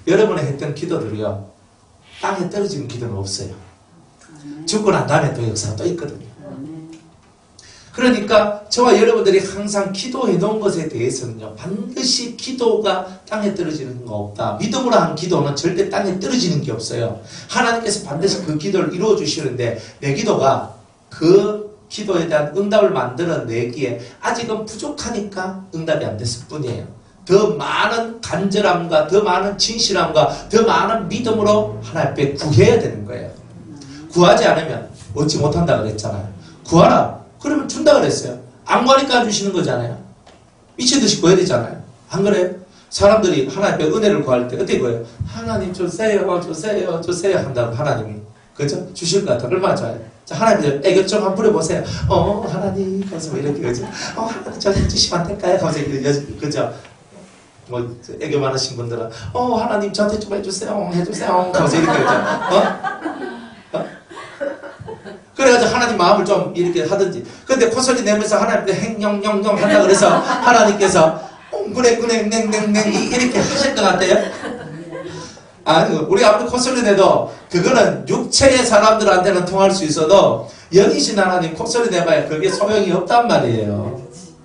여러분이 했던 기도들이요. 땅에 떨어지는 기도는 없어요. 죽고 난 다음에 또 역사가 또 있거든요. 그러니까 저와 여러분들이 항상 기도해 놓은 것에 대해서는요. 반드시 기도가 땅에 떨어지는 거 없다. 믿음으로 한 기도는 절대 땅에 떨어지는 게 없어요. 하나님께서 반드시 그 기도를 이루어 주시는데 내 기도가 그 기도에 대한 응답을 만들어내기에 아직은 부족하니까 응답이 안 됐을 뿐이에요. 더 많은 간절함과 더 많은 진실함과 더 많은 믿음으로 하나님 앞에 구해야 되는 거예요. 구하지 않으면 얻지 못한다 그랬잖아요. 구하라. 그러면 준다 그랬어요. 안 구하니까 안 주시는 거잖아요. 미친듯이 구해야 되잖아요. 안 그래요? 사람들이 하나님 앞에 은혜를 구할 때 어떻게 구해요? 하나님 주세요 주세요 주세요 한다고 하나님이 그죠? 주실 것 같아. 얼마나 좋아요. 자, 하나님 애교 좀 한번 부려보세요. 하나님 하면서 이렇게 그죠? 하나님 저 해주시면 안 될까요? 하면서 그죠? 뭐 애교 많으신 분들은 하나님 저한테 좀 해주세요 해주세요 하면서 이렇게 그죠? 그래 그래가지고 하나님 마음을 좀 이렇게 하든지. 근데 콧소리 내면서 하나님께 행영영영 한다 그래서 하나님께서 옹그레 그네 냉냉냉 이렇게 하실 것 같아요? 아니, 우리 아무리 콧소리 내도 그거는 육체의 사람들한테는 통할 수 있어도 영이신 하나님 콧소리 내봐야 그게 소용이 없단 말이에요.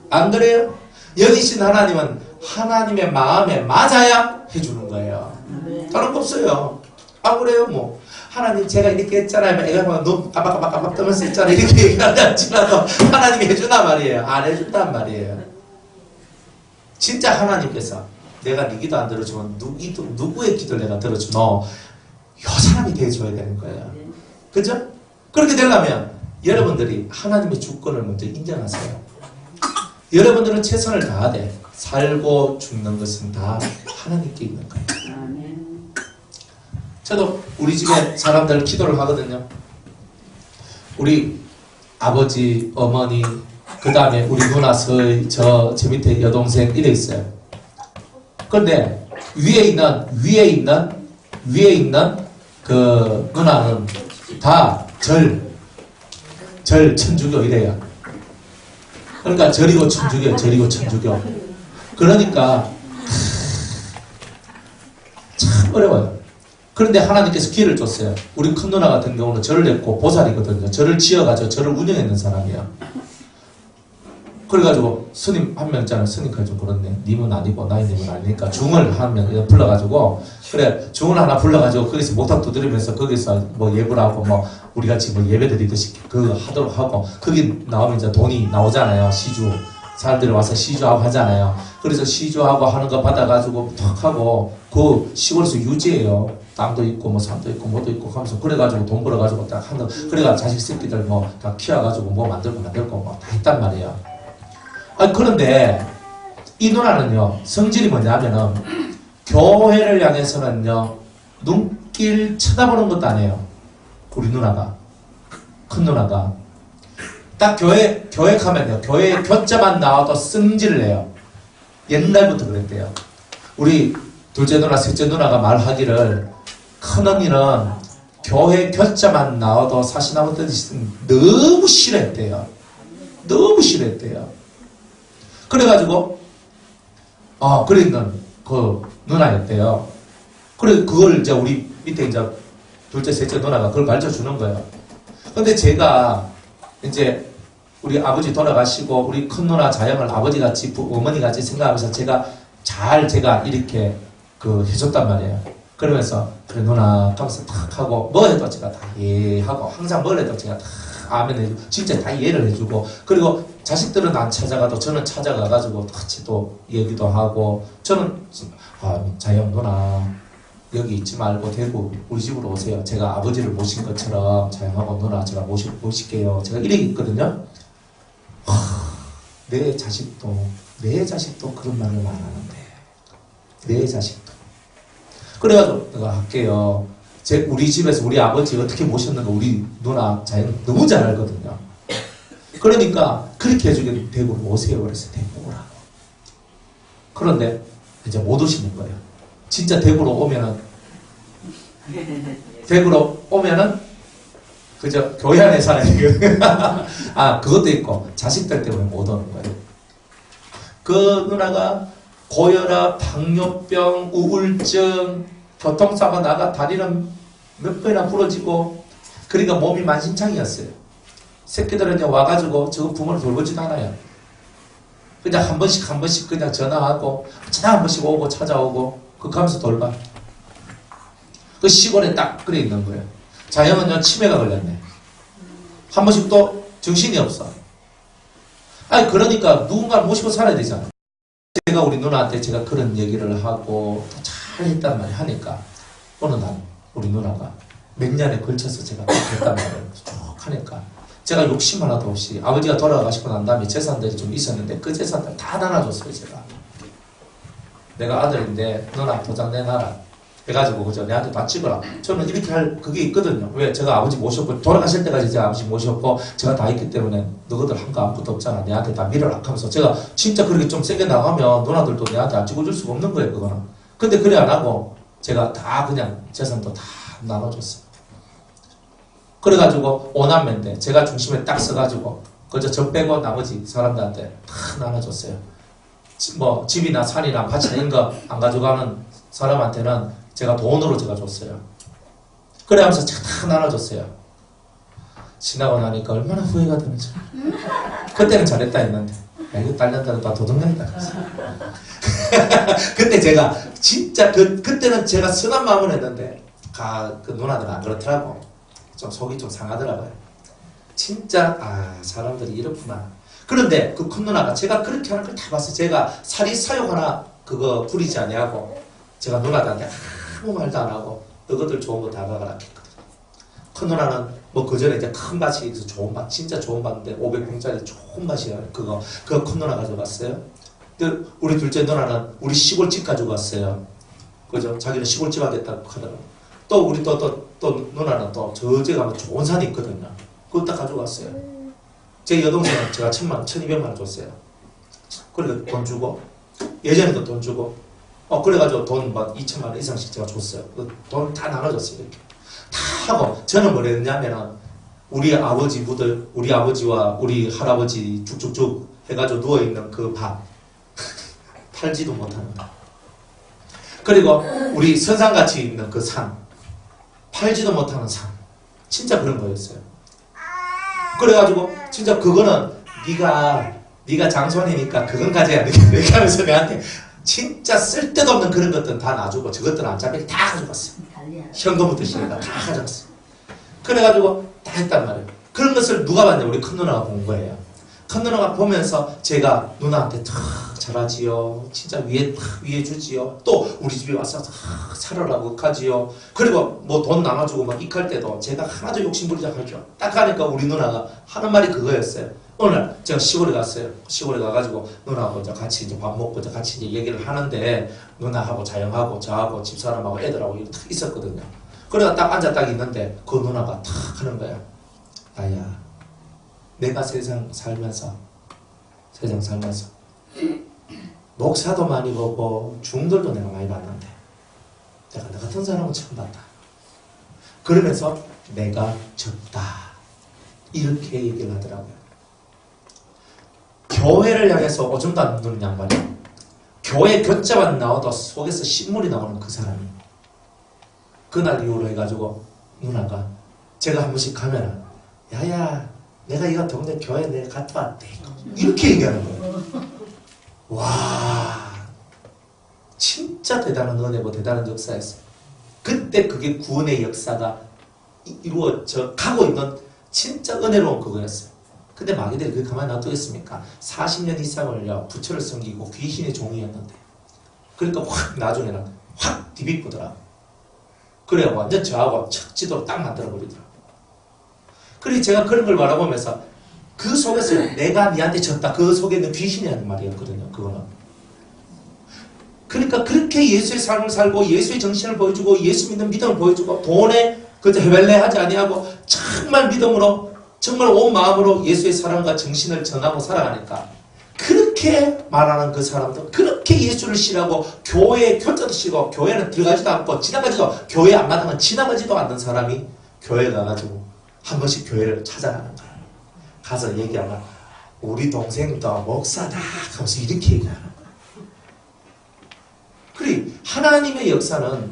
안 그래요? 영이신 하나님은 하나님의 마음에 맞아야 해주는 거예요. 다른 거 없어요. 아, 그래요? 뭐 하나님 제가 이렇게 했잖아요. 애가 막 눈 깜빡깜빡 뜨면서 했잖아요. 이렇게 얘기하지라도 하나님이 해주나 말이에요. 안 해준단 말이에요. 진짜 하나님께서 내가 네 기도 안 들어주면 누구의 기도를 내가 들어주노? 이 사람이 대해줘야 되는 거예요. 그죠? 그렇게 되려면 여러분들이 하나님의 주권을 먼저 인정하세요. 여러분들은 최선을 다하되 살고 죽는 것은 다 하나님께 있는 거예요. 저도 우리 집에 사람들 기도를 하거든요. 우리 아버지, 어머니, 그 다음에 우리 누나, 저 밑에 여동생 이래 있어요. 그런데 위에 있는 그 누나는 다 천주교 이래요. 그러니까 절이고 천주교. 그러니까 참 어려워요. 그런데 하나님께서 기회를 줬어요. 우리 큰 누나 같은 경우는 절을 했고 보살이거든요. 절을 지어가지고 절을 운영했는 사람이에요. 그래가지고 스님 한 명 있잖아요. 스님까지 좀 그렇네. 님은 아니고 나이님은 아니니까 중을 한 명 불러가지고 그래 중을 하나 불러가지고 거기서 목탁 두드리면서 거기서 뭐 예불 하고 뭐 우리 같이 뭐 예배 드리듯이 그거 하도록 하고 거기 나오면 이제 돈이 나오잖아요. 시주 사람들이 와서 시주하고 하잖아요. 그래서 시주하고 하는 거 받아가지고 탁 하고 그 시골에서 유지해요. 땅도 있고 뭐 산도 있고 뭐도 있고 하면서 그래가지고 돈 벌어가지고 딱 하는 그래가 자식 새끼들 뭐 다 키워가지고 뭐 만들고 뭐 다 했단 말이에요. 아 그런데 이 누나는요 성질이 뭐냐면은 교회를 향해서는요 눈길 쳐다보는 것도 안 해요. 우리 누나가 큰 누나가 딱 교회 가면요 교회 교자만 나와도 승질을 내요. 옛날부터 그랬대요. 우리 둘째 누나 셋째 누나가 말하기를 큰언니는 교회 교자만 나와도 사시나무 뜻이 너무 싫어했대요. 너무 싫어했대요. 그래가지고 그러니까 그 누나였대요. 그래 그걸 이제 우리 밑에 이제 둘째 셋째 누나가 그걸 가르쳐 주는 거예요. 근데 제가 이제 우리 아버지 돌아가시고 우리 큰 누나 자영을 아버지같이 어머니같이 생각하면서 제가 이렇게 그 해줬단 말이에요. 그러면서 그래 누나 하면서 탁 하고 뭐 해도 제가 다 이해하고 항상 뭘 해도 제가 다 아멘 해주고 진짜 다 이해를 해주고 그리고 자식들은 안 찾아가도 저는 찾아가가지고 같이 또 얘기도 하고 저는 자영 누나 여기 있지 말고 대구 우리 집으로 오세요. 제가 아버지를 모신 것처럼 자영하고 누나 제가 모실게요. 제가 이렇게 있거든요. 내 자식도 그런 말을 안 하는데 내 자식도 그래가지고 내가 할게요. 우리 집에서 우리 아버지 어떻게 모셨는가 우리 누나 자연 너무 잘 알거든요. 그러니까 그렇게 해주게 대구로 오세요. 그래서 대구 오라고. 그런데 이제 못 오시는 거예요. 진짜 대구로 오면은 그저 교회 안에 사는 그것도 있고 자식들 때문에 못 오는 거예요. 그 누나가 고혈압, 당뇨병, 우울증, 교통사고 나가 다리는 몇 번이나 부러지고 그러니까 몸이 만신창이었어요. 새끼들은 이제 와가지고 저 부모를 돌보지도 않아요. 그냥 한 번씩 그냥 전화하고 한 번씩 오고 찾아오고 그 가면서 돌봐. 그 시골에 딱 그래 있는 거예요. 자영은 치매가 걸렸네. 한 번씩 또 정신이 없어. 그러니까 누군가를 모시고 살아야 되잖아. 제가 우리 누나한테 제가 그런 얘기를 하고 잘 했단 말이야 하니까 어느 날 우리 누나가 몇 년에 걸쳐서 제가 했단 말이에요. 쭉 하니까 제가 욕심 하나도 없이 아버지가 돌아가시고 난 다음에 재산들이 좀 있었는데 그 재산들 다 나눠줬어요. 제가 내가 아들인데 누나 도장 내놔라 해가지고 그저 내한테 다 찍어라. 저는 이렇게 할 그게 있거든요. 왜 제가 아버지 모셨고 돌아가실 때까지 제가 아버지 모셨고 제가 다 있기 때문에 너희들 한 거 아무것도 없잖아. 내한테 다 밀어라 하면서 제가 진짜 그렇게 좀 세게 나가면 누나들도 내한테 안 찍어줄 수가 없는 거예요. 그거는. 근데 그래 안 하고 제가 다 그냥 재산도 다 나눠줬어요. 그래가지고 오남매인데 제가 중심에 딱 서가지고 그저 저 빼고 나머지 사람들한테 다 나눠줬어요. 뭐 집이나 산이나 밭이나 이런 거 안 가져가는 사람한테는 제가 돈으로 제가 줬어요. 그래 하면서 다 나눠줬어요. 지나고 나니까 얼마나 후회가 되는지. 그때는 잘했다 했는데 야, 이거 딸년들은 다 도둑년이다 그랬어. 그때 제가 진짜 그때는 제가 선한 마음을 했는데 그 누나들은 안 그렇더라고. 좀 속이 좀 상하더라고요. 진짜 사람들이 이렇구나. 그런데 그 큰 누나가 제가 그렇게 하는 걸 다 봤어요. 제가 사리사욕 하나 그거 부리지 아니하고 제가 누나들한테 아무 말도 안 하고 너희들 좋은 거 다 가가라 했거든. 큰 누나는 뭐 그전에 이제 큰 밭이 있어서 좋은 밭, 진짜 좋은 밭인데 500평짜리 좋은 밭이야. 그거 큰 누나 가져갔어요. 근데 우리 둘째 누나는 우리 시골집 가져갔어요. 그죠? 자기는 시골집 하겠다고 하더라고. 또 우리 또 누나는 또 저제 가면 좋은 산이 있거든요. 그거 딱 가져갔어요. 제 여동생은 제가 1200만 원 줬어요. 그래서 돈 주고 예전에도 돈 주고 그래가지고 돈 막 2천만 원 이상씩 제가 줬어요. 돈 다 나눠줬어요. 이렇게 다 하고 저는 뭘 했냐면은 우리 아버지부들 우리 아버지와 우리 할아버지 쭉쭉쭉 해가지고 누워있는 그 밥 팔지도 못하는 거. 그리고 우리 선산같이 있는 그 산 팔지도 못하는 산 진짜 그런 거였어요. 그래가지고 진짜 그거는 네가 장손이니까 그건 가져야 돼 이렇게 하면서 내한테 진짜 쓸데도 없는 그런 것들은 다 놔주고 저것들은 어차피 다 가져갔어. 현금부터 시작해서 다 가져갔어. 그래가지고 다 했단 말이에요. 그런 것을 누가 봤냐? 우리 큰 누나가 본 거예요. 큰 누나가 보면서 제가 누나한테 탁 잘하지요. 진짜 위에 주지요. 또 우리 집에 와서 살아라고 하지요. 그리고 뭐 돈 나눠주고 막 익할 때도 제가 하나도 욕심부리지 않죠. 딱 하니까 우리 누나가 하는 말이 그거였어요. 어느 날 제가 시골에 갔어요. 시골에 가가지고 누나하고 이제 같이 이제 밥 먹고 이제 같이 이제 얘기를 하는데 누나하고 자영하고 저하고 집사람하고 애들하고 이렇게 탁 있었거든요. 그래가 딱 앉아 딱 있는데 그 누나가 탁 하는 거야. 나야, 내가 세상 살면서 목사도 많이 보고 중들도 내가 많이 봤는데 내가 너 같은 사람은 처음 봤다. 그러면서 내가 졌다. 이렇게 얘기를 하더라고요. 교회를 향해서 오줌도 안 누는 양반이 교회 곁자만 나와도 속에서 신물이 나오는 그 사람이 그날 이후로 해가지고 누나가 제가 한 번씩 가면은 야야 내가 이거 동네 교회 내가 갔다 왔대 이렇게 얘기하는 거예요. 와 진짜 대단한 은혜고 대단한 역사였어요. 그때 그게 구원의 역사가 이루어져 가고 있는 진짜 은혜로운 그거였어요. 근데 마귀들이 그렇게 가만히 놔두겠습니까? 40년 이상을요 부처를 섬기고 귀신의 종이었는데 그러니까 확 나중에는 확 디비쁘더라. 그래 완전 저하고 척지도로 딱 만들어버리더라. 그래서 제가 그런 걸 바라보면서 그 속에서 내가 니한테 졌다. 그 속에 있는 귀신이 하는 말이었거든요. 그거는. 그러니까 그렇게 예수의 삶을 살고 예수의 정신을 보여주고 예수 믿는 믿음을 보여주고 돈에 그저 헤벨레 하지 아니하고 정말 믿음으로 정말 온 마음으로 예수의 사랑과 정신을 전하고 살아가니까 그렇게 말하는 그 사람도 그렇게 예수를 싫어하고 교회에 교자도 싫고 교회는 들어가지도 않고 지나가지도 교회 앞마당은 지나가지도 않는 사람이 교회 가가지고 한 번씩 교회를 찾아가는 거야. 가서 얘기하면 우리 동생도 목사다 하면서 이렇게 얘기하는 거야. 그래 하나님의 역사는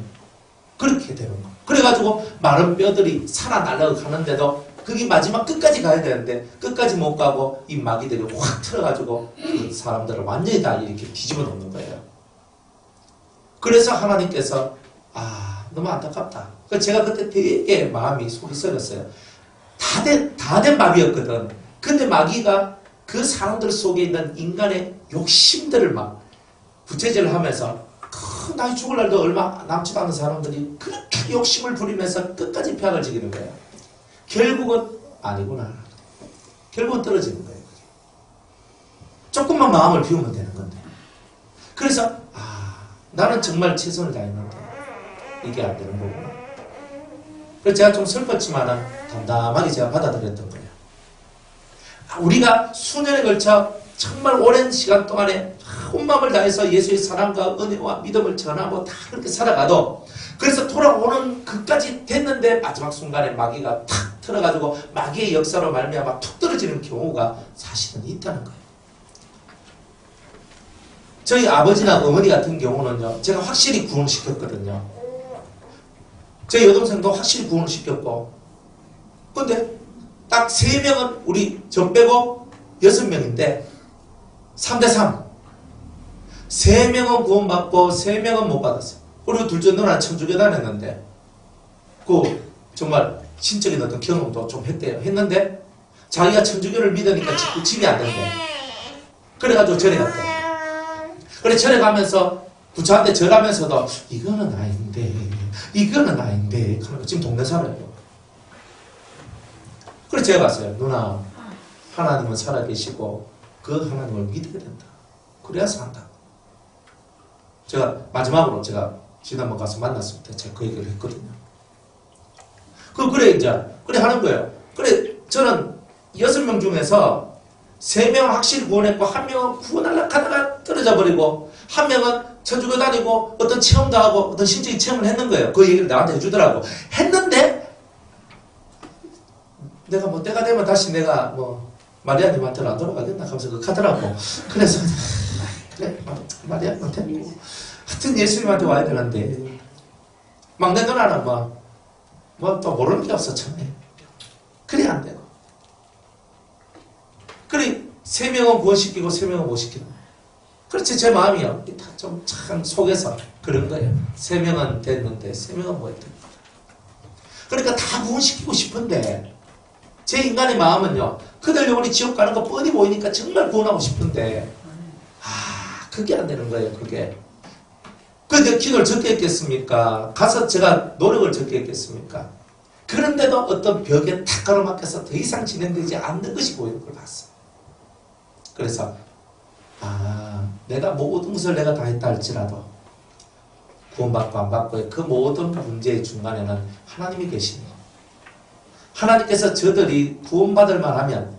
그렇게 되는 거야. 그래가지고 마른 뼈들이 살아날려 가는데도 그게 마지막 끝까지 가야 되는데 끝까지 못 가고 이 마귀들이 확 틀어가지고 그 사람들을 완전히 다 이렇게 뒤집어 놓는 거예요. 그래서 하나님께서 너무 안타깝다. 제가 그때 되게 마음이 속이 썩었어요. 다 된 마귀였거든. 근데 마귀가 그 사람들 속에 있는 인간의 욕심들을 막 부채질을 하면서 나이 죽을 날도 얼마 남지도 않은 사람들이 그렇게 욕심을 부리면서 끝까지 폐악을 지기는 거예요. 결국은 아니구나. 결국은 떨어지는 거예요. 조금만 마음을 비우면 되는 건데. 그래서 나는 정말 최선을 다했는데 이게 안 되는 거구나. 그래서 제가 좀 슬펐지만 담담하게 제가 받아들였던 거예요. 우리가 수년에 걸쳐 정말 오랜 시간 동안에 온 마음을 다해서 예수의 사랑과 은혜와 믿음을 전하고 다 그렇게 살아가도 그래서 돌아오는 그까지 됐는데 마지막 순간에 마귀가 탁 틀어가지고 마귀의 역사로 말미암아 툭 떨어지는 경우가 사실은 있다는 거예요. 저희 아버지나 어머니 같은 경우는요, 제가 확실히 구원시켰거든요. 저희 여동생도 확실히 구원을 시켰고, 근데 딱 3명은 우리 저 빼고 6명인데 3대3. 3명은 구원받고 3명은 못 받았어요. 그리고 둘째 누나는 천주교 다녔는데 그 정말 신적인 어떤 경험도 좀 했대요. 했는데 자기가 천주교를 믿으니까 집이 안 된대. 그래가지고 절에 갔대. 그래 절에 가면서 부처한테 절하면서도 이거는 아닌데 그러니까 지금 동네 살아요. 그래 제가 봤어요. 누나, 하나님은 살아계시고 그 하나님을 믿어야 된다. 그래야 산다. 제가 마지막으로 제가 지난번 가서 만났을 때 제가 그 얘기를 했거든요. 그래 하는 거예요. 그래 저는 6명 중에서 3명 확실히 구원했고 1명은 구원하려고 하다가 떨어져 버리고 1명은 천주교 다니고 어떤 체험도 하고 어떤 신적인 체험을 했는 거예요. 그 얘기를 나한테 해주더라고. 했는데 내가 뭐 때가 되면 다시 내가 뭐 마리아님한테는 안 돌아가겠나 하면서 그 가더라고. 그래서 그래 마리아님한테 하여튼 예수님한테 와야 되는데 막내 누나는 뭐 또 모르는 게 없어 처음에. 그래 안 되고. 그래 3명은 구원시키고 3명은 못 시키는 거예요. 그렇지 제 마음이요. 다 좀 참 속에서 그런 거예요. 3명은 됐는데 3명은 못 했던 거예요. 그러니까 다 구원시키고 싶은데 제 인간의 마음은요. 그들 영혼이 지옥 가는 거 뻔히 보이니까 정말 구원하고 싶은데 그게 안 되는 거예요. 그게. 그런데 기도를 적게 했겠습니까? 가서 제가 노력을 적게 했겠습니까? 그런데도 어떤 벽에 탁 가로막혀서 더 이상 진행되지 않는 것이 보이는 걸 봤어요. 그래서 내가 모든 것을 내가 다 했다 할지라도 구원받고 안 받고의 그 모든 문제의 중간에는 하나님이 계시네요. 하나님께서 저들이 구원받을 만하면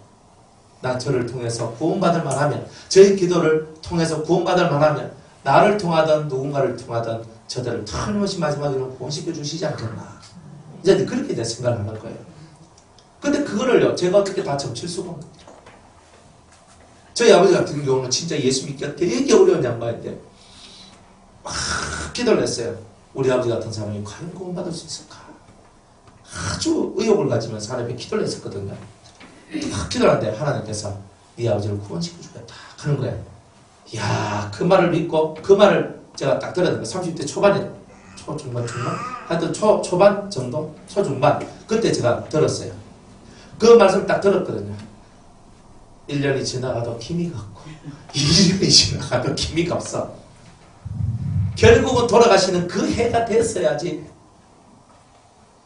나 저를 통해서 구원받을 만하면 저희 기도를 통해서 구원받을 만하면 나를 통하든 누군가를 통하든 저들을 틀림없이 마지막에는 구원시켜 주시지 않겠나. 이제 그렇게 내 생각을 하는 거예요. 근데 그거를요 제가 어떻게 다 점칠 수가 없는 거죠. 저희 아버지 같은 경우는 진짜 예수 믿기가 되게 어려운 양반인데 막 기도를 했어요. 우리 아버지 같은 사람이 과연 구원받을 수 있을까? 아주 의욕을 가지면서 하나님께 기도를 했었거든요. 막 기도를 하는데 하나님께서 네 아버지를 구원시켜 주겠다 하는 거예요. 이야, 그 말을 믿고 그 말을 제가 딱 들었는데 30대 초반에 초중반 하여튼 초반 정도 초중반 그때 제가 들었어요. 그 말씀 딱 들었거든요. 1년이 지나가도 기미가 없고 1년이 지나가도 기미가 없어. 결국은 돌아가시는 그 해가 됐어야지.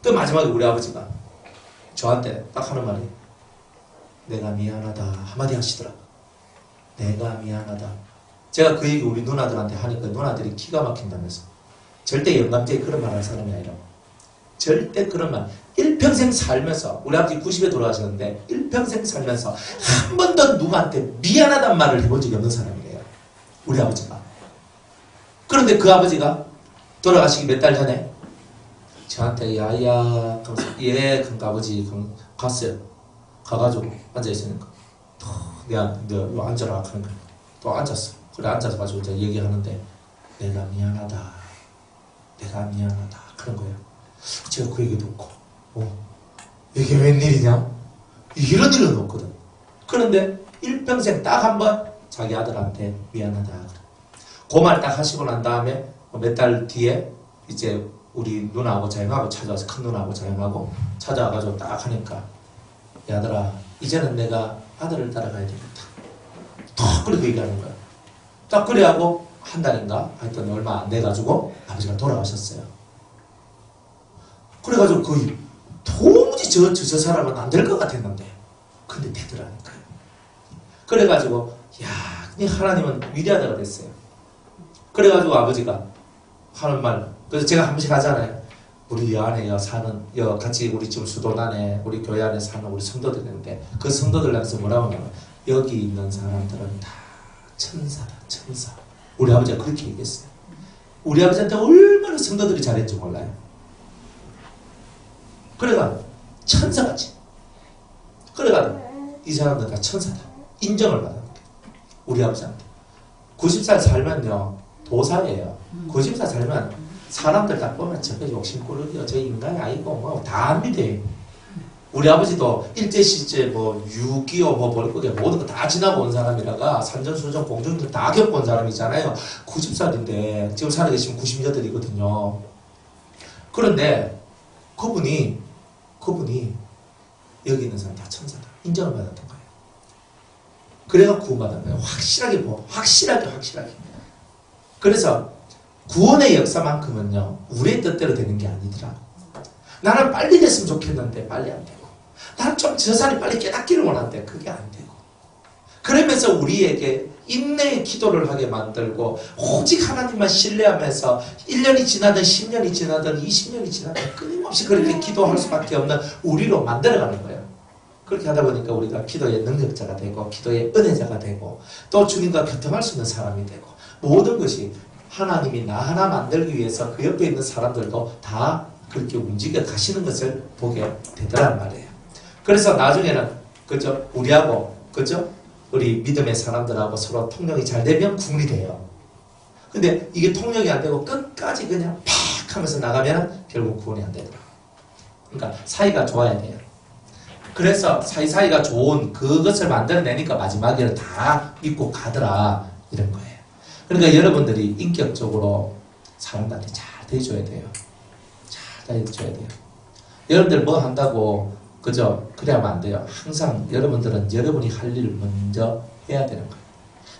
그 마지막에 우리 아버지가 저한테 딱 하는 말이 내가 미안하다 한마디 하시더라고. 내가 미안하다. 제가 그 얘기 우리 누나들한테 하니까 누나들이 기가 막힌다면서. 절대 영감제에 그런 말 하는 사람이 아니라고. 절대 그런 말. 일평생 살면서 우리 아버지 90에 돌아가셨는데 일평생 살면서 한 번도 누구한테 미안하단 말을 해본 적이 없는 사람이래요. 우리 아버지가. 그런데 그 아버지가 돌아가시기 몇 달 전에 저한테 야야 예 그러니까 아버지 갔어요. 가가지고 앉아있으니까 내가 너 앉아라 하는 거야. 또 앉았어. 그래 앉아서 가지고 이제 얘기하는데 내가 미안하다 그런 거예요. 제가 그 얘기 듣고 이게 웬일이냐? 이런 일은 없거든. 그런데 일평생 딱 한 번 자기 아들한테 미안하다 그래. 그 말 딱 하시고 난 다음에 몇 달 뒤에 이제 우리 누나하고 자영하고 찾아와서 큰 누나하고 자영하고 찾아와가지고 딱 하니까 야 아들아 이제는 내가 아들을 따라가야 되겠다. 딱 그렇게 얘기하는 거야. 딱 그래하고 한 달인가 하여튼 얼마 안 돼가지고 아버지가 돌아가셨어요. 그래가지고 거의 도무지 저 사람은 안 될 것 같았는데 근데 되더라니까요. 그래가지고 야 하나님은 위대하다가 됐어요. 그래가지고 아버지가 하는 말 그래서 제가 한 번씩 하잖아요. 우리 안에 사는 같이 우리 지금 수도 안에 우리 교회 안에 사는 우리 성도들 있는데 그 성도들 안에서 뭐라고 하냐면 여기 있는 사람들은 다 천사다 천사. 우리 아버지가 그렇게 얘기했어요. 우리 아버지한테 얼마나 성도들이 잘했는지 몰라요. 그래가 천사같이. 그래가지고 이 사람들 다 천사다. 인정을 받는 거예요. 우리 아버지한테. 90살 살면요. 도사예요. 90살 살면 사람들 다 보면 저게 욕심꾸러기요. 저 인간이 아니고 뭐 다 안 믿어요. 우리 아버지도 일제시제 뭐 6.25 뭐 벌거게 모든 거 다 지나고 온 사람이라가 산전수전 공정들 다 겪고 온 사람이잖아요. 90살인데 지금 살아계시면 98이거든요. 그런데 그분이 여기 있는 사람 다 천사다. 인정을 받았던 거예요. 그래서 구원받은 거예요. 확실하게. 그래서 구원의 역사만큼은요. 우리의 뜻대로 되는 게 아니더라. 나는 빨리 됐으면 좋겠는데 빨리 안 되고 나는 좀 저 사람이 빨리 깨닫기를 원하는데 그게 안 되고 그러면서 우리에게 인내의 기도를 하게 만들고 오직 하나님만 신뢰하면서 1년이 지나든 10년이 지나든 20년이 지나든 끊임없이 그렇게 기도할 수밖에 없는 우리로 만들어가는 거예요. 그렇게 하다 보니까 우리가 기도의 능력자가 되고 기도의 은혜자가 되고 또 주님과 교통할 수 있는 사람이 되고 모든 것이 하나님이 나 하나 만들기 위해서 그 옆에 있는 사람들도 다 그렇게 움직여 가시는 것을 보게 되더란 말이에요. 그래서 나중에는 그죠? 우리하고 그죠? 우리 믿음의 사람들하고 서로 통역이 잘 되면 구원이 돼요. 근데 이게 통역이 안 되고 끝까지 그냥 팍 하면서 나가면 결국 구원이 안 되더라. 그러니까 사이가 좋아야 돼요. 그래서 사이가 좋은 그것을 만들어내니까 마지막에는 다 믿고 가더라 이런 거예요. 그러니까 여러분들이 인격적으로 사람들한테 잘 대해줘야 돼요. 잘 대해줘야 돼요. 여러분들 뭐 한다고 그죠? 그래야만 안 돼요. 항상 여러분들은 여러분이 할 일을 먼저 해야 되는 거예요.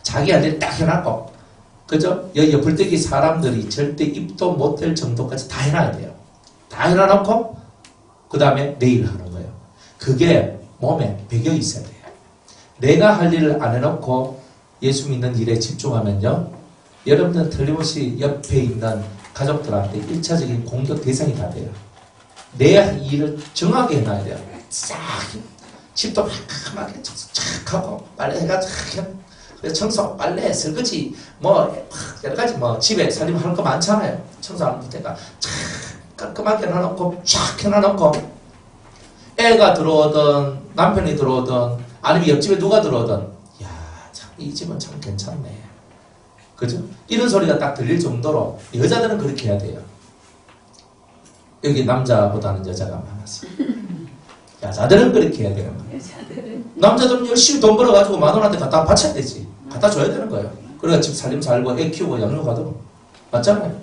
자기 할 일 딱 해놨고 그죠? 여기 옆을때기 사람들이 절대 입도 못 댈 정도까지 다 해놔야 돼요. 다 해놔놓고 그 다음에 내일 하는 거예요. 그게 몸에 배경이 있어야 돼요. 내가 할 일을 안 해놓고 예수 믿는 일에 집중하면요. 여러분들은 틀림없이 옆에 있는 가족들한테 1차적인 공격 대상이 다 돼요. 내 일을 정확하게 해놔야 돼요. 싹 집도 깔끔하게 청소 착 하고 빨래가 착 청소, 빨래, 설거지 뭐 여러 가지 뭐 집에 살림할 거 많잖아요. 청소하는 데가 착 깔끔하게 해놔놓고 쫙 해놔놓고 애가 들어오든 남편이 들어오든 아니면 옆집에 누가 들어오든 야, 참 이 집은 참 괜찮네. 그죠? 이런 소리가 딱 들릴 정도로 여자들은 그렇게 해야 돼요. 여기 남자보다는 여자가 많았어요. 여자들은 그렇게 해야 되는 거예요. 남자들은 열심히 돈 벌어가지고 마누라한테 갖다 바쳐야 되지. 갖다 줘야 되는 거예요. 그래야 집 살림 살고 애 키우고 양육하도록. 맞잖아요.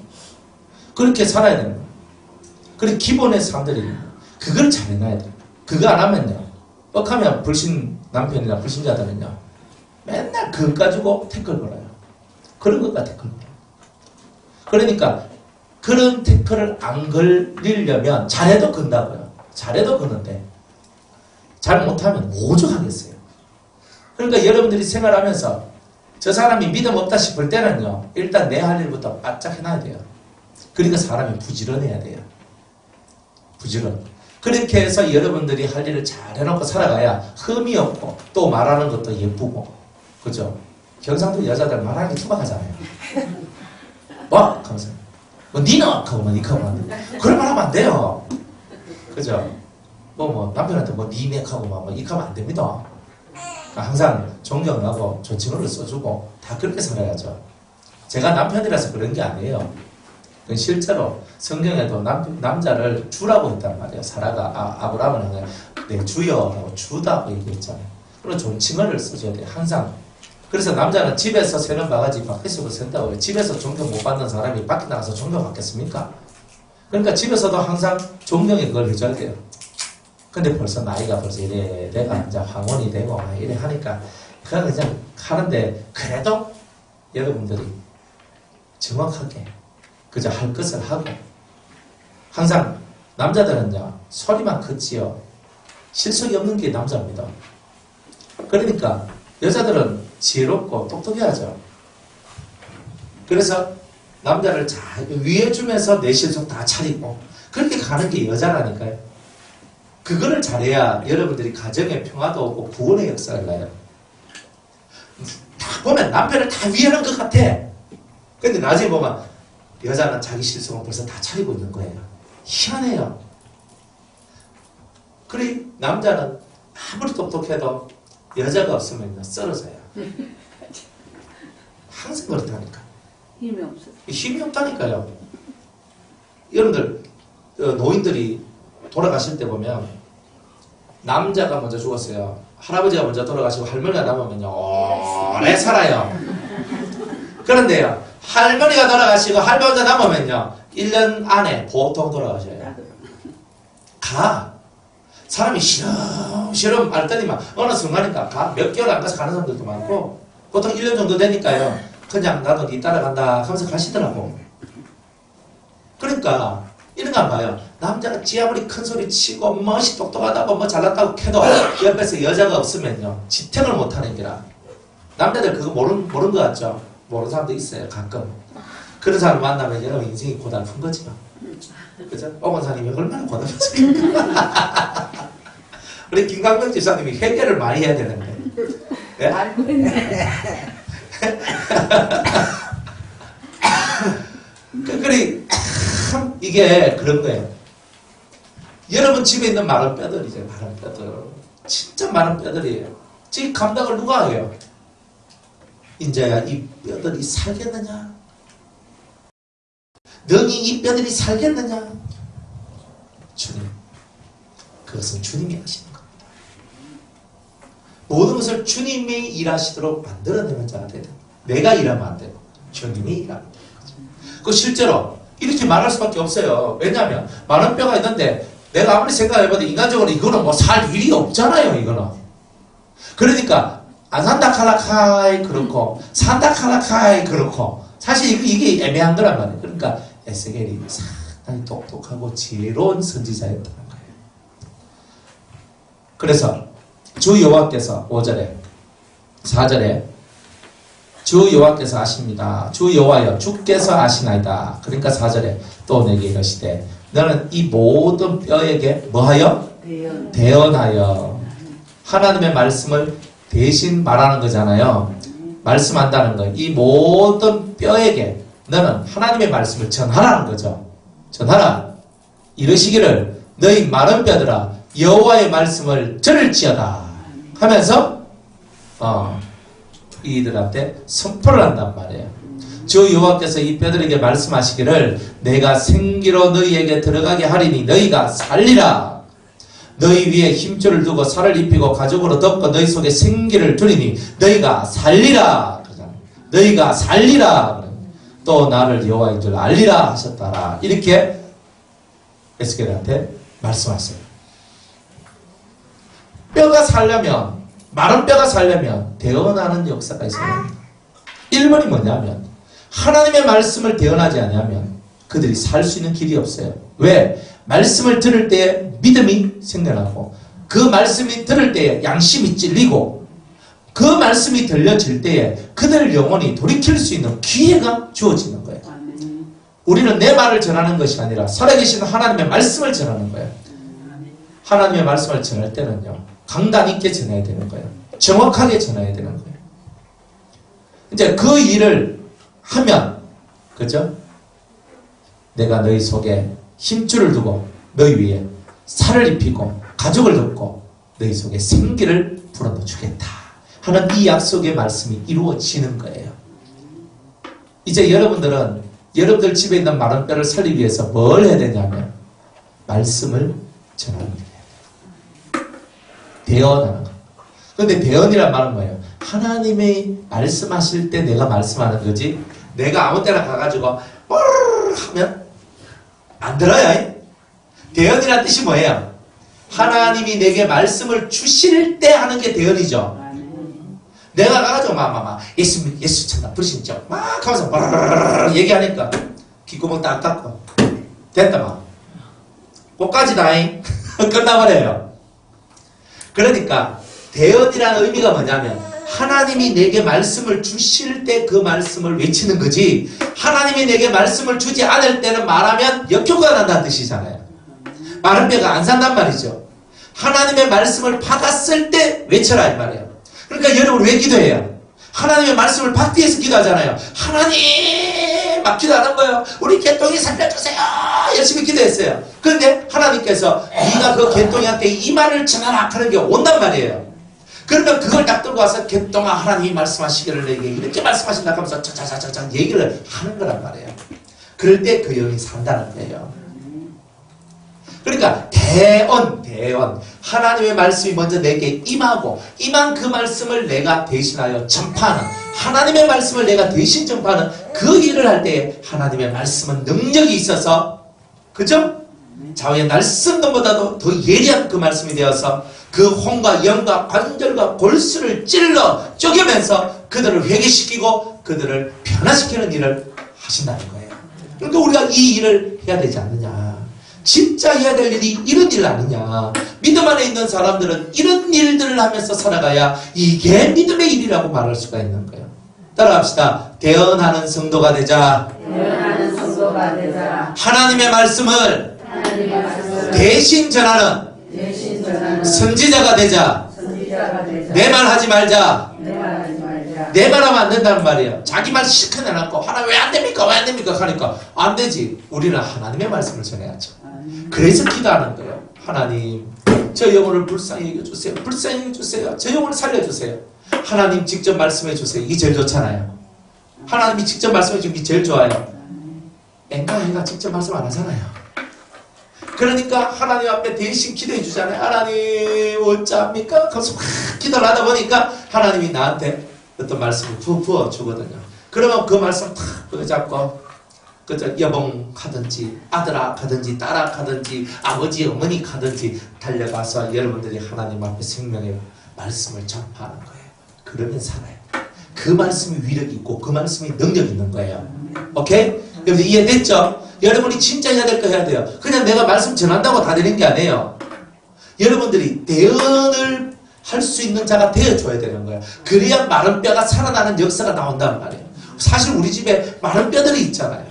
그렇게 살아야 되는 거예요. 그래 기본의 사람들이 그걸 잘 해놔야 돼요. 그거 안 하면요. 뻑하면 불신 남편이나 불신자들은요. 맨날 그거 가지고 태클 걸어요. 그런 것과 태클 걸어요. 그러니까 그런 태클을 안 걸리려면 잘해도 건다고요. 잘해도 거는데 잘 못하면 오죽하겠어요. 그러니까 여러분들이 생활하면서 저 사람이 믿음 없다 싶을 때는요. 일단 내 할 일부터 바짝 해놔야 돼요. 그러니까 사람이 부지런해야 돼요. 부지런. 그렇게 해서 여러분들이 할 일을 잘 해놓고 살아가야 흠이 없고 또 말하는 것도 예쁘고 그죠? 경상도 여자들 말하는 게 투박하잖아요. 뭐? 하면서 뭐 니는? 하고 뭐 니하고 그런 말 하면 안 돼요. 그죠? 뭐 남편한테 뭐 니네하고 뭐 이하면 안 됩니다. 항상 존경하고 존칭어를 써주고 다 그렇게 살아야죠. 제가 남편이라서 그런 게 아니에요. 실제로 성경에도 남자를 주라고 했단 말이에요. 사라가 아브라함은 내 주여라고 주다고 얘기했잖아요. 그리고 존칭어를 써줘야 돼요. 항상. 그래서 남자는 집에서 새는 바가지 밖에서도 샌다고 해요. 집에서 존경 못 받는 사람이 밖에 나가서 존경 받겠습니까? 그러니까 집에서도 항상 존경의 그걸 해줘야 돼요. 근데 벌써 나이가 벌써 이래 내가 이제 황혼이 되고 이래 하니까 그냥 하는데 그래도 여러분들이 정확하게 그저 할 것을 하고 항상 남자들은요 소리만 크지요 실속이 없는 게 남자입니다. 그러니까 여자들은 지혜롭고 똑똑해야죠. 그래서 남자를 잘 위해주면서 내 실속 다 차리고 그렇게 가는 게 여자라니까요. 그거를 잘해야 여러분들이 가정의 평화도 오고 구원의 역사를 나요. 딱 보면 남편을 다 위하는 것 같아. 근데 나중에 보면 여자는 자기 실속은 벌써 다 차리고 있는 거예요. 희한해요. 그래 남자는 아무리 똑똑해도 여자가 없으면 쓰러져요. 항상 그렇다니까. 힘이 없어. 힘이 없다니까요. 여러분들 노인들이 돌아가실 때 보면 남자가 먼저 죽었어요. 할아버지가 먼저 돌아가시고 할머니가 남으면요 오래 살아요. 그런데요 할머니가 돌아가시고 할아버지가 남으면요 1년 안에 보통 돌아가셔요. 사람이 시름 앓더니만 어느 순간이니까 몇 개월 안 가서 가는 사람들도 많고 보통 1년 정도 되니까요 그냥 나도 니 따라간다 하면서 가시더라고. 그러니까 이런 거 안 봐요. 남자가 지 아무리 큰 소리 치고 멋이 똑똑하다고 뭐 잘났다고 해도 옆에서 여자가 없으면요 지탱을 못하는 게라. 남자들 그거 모르는 거 같죠? 모르는 사람도 있어요 가끔. 그런 사람 만나면 여러분 인생이 고달픈 거죠. 그죠? 오건사님이 얼마나 고달팠을까. 우리 김강명 지사님이 회개를 많이 해야 되는데. 네? 알고 있네. 그래 참 이게 그런 거예요. 여러분 집에 있는 마른 뼈들이죠. 마른 뼈들. 진짜 마른 뼈들이에요. 지금 감당을 누가 해요? 인자야 이 뼈들이 살겠느냐? 능히 이 뼈들이 살겠느냐? 주님. 그것은 주님이 하시는 겁니다. 모든 것을 주님이 일하시도록 만들어내는 자가 되는 거예요. 내가 일하면 안 되고 주님이 일하면 되는 거죠. 그 실제로 이렇게 말할 수밖에 없어요. 왜냐하면 마른 뼈가 있는데 내가 아무리 생각해봐도 인간적으로 이거는 뭐 살 일이 없잖아요. 이거는. 그러니까 안 산다 칼라카이 그렇고 산다 칼라카이 그렇고 사실 이게 애매한 거란 말이에요. 그러니까 에스겔이 상당히 똑똑하고 지혜로운 선지자였다는 거예요. 그래서 주 여호와께서 5절에 4절에 주 여호와께서 아십니다. 주 여호와여 주께서 아시나이다. 그러니까 4절에 또 내게 이르시되 너는 이 모든 뼈에게 뭐하여? 대언하여. 하나님의 말씀을 대신 말하는 거잖아요. 말씀한다는 거. 이 모든 뼈에게 너는 하나님의 말씀을 전하라는 거죠. 전하라. 이르시기를 너희 마른 뼈들아 여호와의 말씀을 들을지어다 하면서 이들한테 선포를 한단 말이에요. 주 여호와께서 이 뼈들에게 말씀하시기를 내가 생기로 너희에게 들어가게 하리니 너희가 살리라. 너희 위에 힘줄을 두고 살을 입히고 가죽으로 덮고 너희 속에 생기를 두리니 너희가 살리라. 너희가 살리라. 또 나를 여호와인 줄 알리라 하셨더라. 이렇게 에스겔한테 말씀하세요. 뼈가 살려면 마른 뼈가 살려면 대언하는 역사가 있어야 됩니다. 1번이 뭐냐면 하나님의 말씀을 대언하지 않으면 그들이 살 수 있는 길이 없어요. 왜? 말씀을 들을 때 믿음이 생겨나고 그 말씀이 들을 때 양심이 찔리고 그 말씀이 들려질 때에 그들 영혼이 돌이킬 수 있는 기회가 주어지는 거예요. 우리는 내 말을 전하는 것이 아니라 살아계신 하나님의 말씀을 전하는 거예요. 하나님의 말씀을 전할 때는요. 강단 있게 전해야 되는 거예요. 정확하게 전해야 되는 거예요. 이제 그 일을 하면 그죠? 내가 너희 속에 힘줄을 두고 너희 위에 살을 입히고 가죽을 덮고 너희 속에 생기를 불어넣어 주겠다 하는 이 약속의 말씀이 이루어지는 거예요. 이제 여러분들은 여러분들 집에 있는 마른 뼈를 살리기 위해서 뭘 해야 되냐면 말씀을 전하는 거예요. 대언하는 거. 그런데 대언이란 말은 뭐예요? 하나님이 말씀하실 때 내가 말씀하는 거지 내가 아무 때나 가가지고 뭘 하면 안 들어요. 대언이란 뜻이 뭐예요? 하나님이 내게 말씀을 주실 때 하는 게 대언이죠. 내가 가가지고 막 예수 찬다 부르신죠 막 하면서 바라라라 얘기하니까 귓구멍 딱 닦고 됐다 막 꼭까지다잉 끝나버려요. 그러니까 대언이라는 의미가 뭐냐면 하나님이 내게 말씀을 주실 때 그 말씀을 외치는 거지 하나님이 내게 말씀을 주지 않을 때는 말하면 역효과가 난다는 뜻이잖아요. 마른 뼈가 안 산단 말이죠. 하나님의 말씀을 받았을 때 외쳐라 이 말이에요. 그러니까 여러분 왜 기도해요? 하나님의 말씀을 받기 위해서 기도하잖아요. 하나님 막 기도하는 거예요. 우리 개똥이 살려주세요. 열심히 기도했어요. 그런데 하나님께서 네가 그 개똥이한테 이 말을 전하라 하는 게 온단 말이에요. 그러면 그걸 딱 들고 와서 개똥아 하나님이 말씀하시기를 내게 이렇게 말씀하신다 하면서 차차차차차 얘기를 하는 거란 말이에요. 그럴 때 그 영이 산다는 거예요. 그러니까 대언 하나님의 말씀이 먼저 내게 임하고 임한 그 말씀을 내가 대신하여 전파하는, 하나님의 말씀을 내가 대신 전파하는 그 일을 할 때 하나님의 말씀은 능력이 있어서, 그죠? 좌우의 날쌘놈보다도 더 예리한 그 말씀이 되어서 그 혼과 영과 관절과 골수를 찔러 쪼개면서 그들을 회개시키고 그들을 변화시키는 일을 하신다는 거예요. 그러니까 우리가 이 일을 해야 되지 않느냐. 진짜 해야 될 일이 이런 일 아니냐. 믿음 안에 있는 사람들은 이런 일들을 하면서 살아가야 이게 믿음의 일이라고 말할 수가 있는 거예요. 따라합시다. 대언하는 성도가 되자. 대언하는 성도가 되자. 하나님의 말씀을 대신 전하는 선지자가 되자. 내 말 하지 말자. 내 말하면 안 된다는 말이에요. 자기 말 실컷 내놓고 하나님 왜 안 됩니까? 왜 안 됩니까? 하니까 안 되지. 우리는 하나님의 말씀을 전해야죠. 그래서 기도하는 거예요. 하나님, 저 영혼을 불쌍히 여겨주세요. 불쌍히 여겨주세요. 저 영혼을 살려주세요. 하나님 직접 말씀해 주세요. 이게 제일 좋잖아요. 하나님이 직접 말씀해 주는 게 제일 좋아요. 앵가해가 직접 말씀 안 하잖아요. 그러니까 하나님 앞에 대신 기도해 주잖아요. 하나님 어찌합니까? 그래서 막 기도를 하다 보니까 하나님이 나한테 어떤 말씀을 부어주거든요. 그러면 그 말씀 탁 붙잡고 그저 여봉하든지 아들아 가든지 딸아 가든지 아버지 어머니 가든지 달려가서 여러분들이 하나님 앞에 생명의 말씀을 전파하는 거예요. 그러면 살아요. 그 말씀이 위력이 있고 그 말씀이 능력이 있는 거예요. 오케이? 여러분 이해됐죠? 여러분이 진짜 해야 될 거 해야 돼요. 그냥 내가 말씀 전한다고 다 되는 게 아니에요. 여러분들이 대언을 할 수 있는 자가 되어줘야 되는 거예요. 그래야 마른 뼈가 살아나는 역사가 나온단 말이에요. 사실 우리 집에 마른 뼈들이 있잖아요.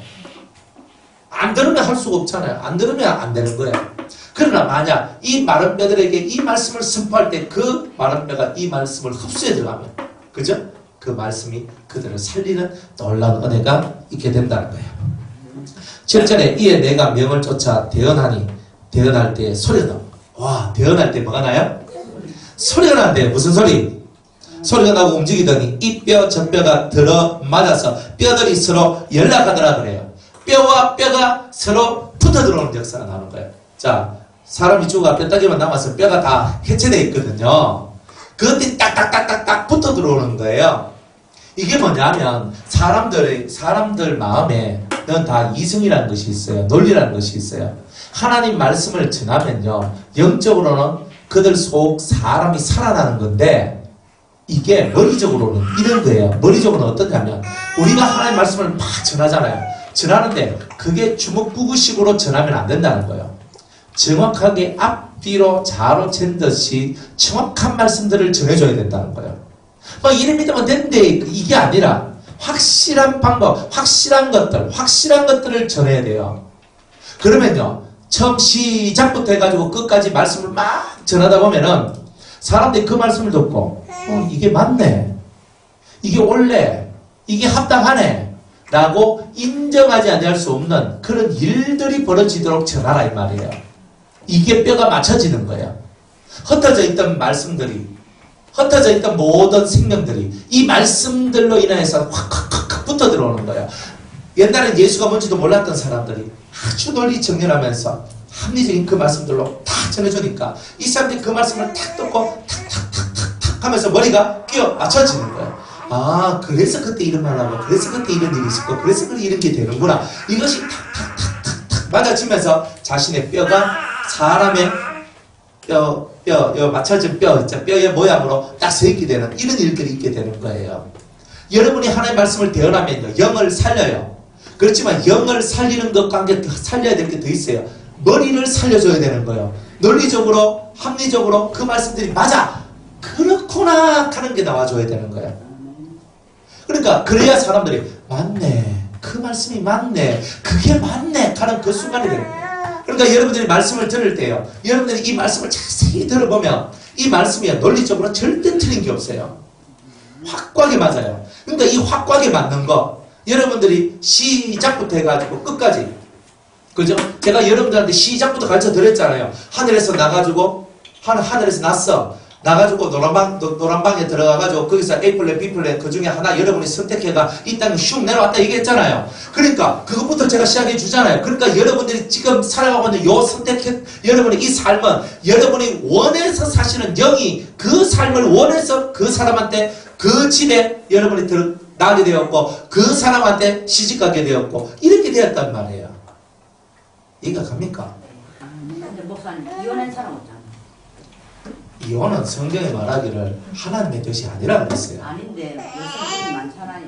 안 들으면 할 수가 없잖아요. 안 들으면 안 되는 거예요. 그러나 만약 이 마른 뼈들에게 이 말씀을 선포할 때 그 마른 뼈가 이 말씀을 흡수해 들어가면, 그죠? 그 말씀이 그들을 살리는 놀라운 은혜가 있게 된다는 거예요. 7절에 이에 내가 명을 쫓아 대언하니 대언할 때 소리가 나고, 와, 대언할 때 뭐가 나요? 소리가 나는데 무슨 소리? 소리가 나고 움직이더니 이 뼈 저 뼈가 들어 맞아서 뼈들이 서로 연락하더라 그래요. 뼈와 뼈가 서로 붙어 들어오는 역사가 나오는 거예요. 자, 사람이 죽어 뼈다귀만 남아서 뼈가 다 해체되어 있거든요. 그것들이 딱딱딱딱딱 붙어 들어오는 거예요. 이게 뭐냐면 사람들 마음에는 다 이성이라는 것이 있어요. 논리라는 것이 있어요. 하나님 말씀을 전하면요, 영적으로는 그들 속 사람이 살아나는 건데, 이게 머리적으로는 이런 거예요. 머리적으로는 어떠냐면 우리가 하나님 말씀을 막 전하잖아요. 전하는데 그게 주먹구구식으로 전하면 안 된다는 거예요. 정확하게 앞뒤로 좌로 잰 듯이 정확한 말씀들을 전해줘야 된다는 거예요. 막 이래 믿으면 된대, 이게 아니라 확실한 방법, 확실한 것들을 전해야 돼요. 그러면요, 처음 시작부터 해가지고 끝까지 말씀을 막 전하다 보면은 사람들이 그 말씀을 듣고 이게 맞네, 이게 옳네, 이게 합당하네 라고 인정하지 않을 수 없는 그런 일들이 벌어지도록 전하라 이 말이에요. 이게 뼈가 맞춰지는 거예요. 흩어져 있던 말씀들이, 흩어져 있던 모든 생명들이 이 말씀들로 인해서 확 붙어 들어오는 거예요. 옛날엔 예수가 뭔지도 몰랐던 사람들이 아주 널리 정렬하면서 합리적인 그 말씀들로 다 전해주니까 이 사람들이 그 말씀을 탁 듣고 탁탁탁탁탁 하면서 머리가 끼어 맞춰지는 거예요. 아, 그래서 그때 이런 말 하고, 그래서 그때 이런 일이 있었고, 그래서 그래 이런 게 되는구나. 이것이 탁탁탁탁탁 맞아지면서 자신의 뼈가 사람의 맞춰진 뼈의 모양으로 딱 서 있게 되는 이런 일들이 있게 되는 거예요. 여러분이 하나님의 말씀을 대언하면요, 영을 살려요. 그렇지만 영을 살리는 것과 함께 살려야 될 게 더 있어요. 머리를 살려줘야 되는 거예요. 논리적으로, 합리적으로 그 말씀들이 맞아, 그렇구나 하는 게 나와줘야 되는 거예요. 그러니까 그래야 사람들이 맞네, 그 말씀이 맞네, 그게 맞네 하는 그 순간이 돼요. 그러니까 여러분들이 말씀을 들을 때요, 여러분들이 이 말씀을 자세히 들어보면 이 말씀이 논리적으로 절대 틀린 게 없어요. 확고하게 맞아요. 그러니까 이 확고하게 맞는 거, 여러분들이 시작부터 해가지고 끝까지, 그죠? 제가 여러분들한테 시작부터 가르쳐 드렸잖아요. 하늘에서 나가지고, 하늘에서 났어. 나가지고 노란방에 들어가가지고 거기서 A 플랫, B 플랫 그 중에 하나 여러분이 선택해가 이 땅에 슉 내려왔다 얘기했잖아요. 그러니까 그것부터 제가 시작해 주잖아요. 그러니까 여러분들이 지금 살아가고 있는 요 여러분의 이 삶은 여러분이 원해서 사시는 영이 그 삶을 원해서 그 사람한테 그 집에 여러분이 나게 되었고 그 사람한테 시집가게 되었고 이렇게 되었단 말이에요. 이해가 갑니까? 근데 목사님 이혼한 사람 없잖아. 이혼은 성경에 말하기를 하나님의 뜻이 아니라고 했어요. 아닌데 요새 많잖아요.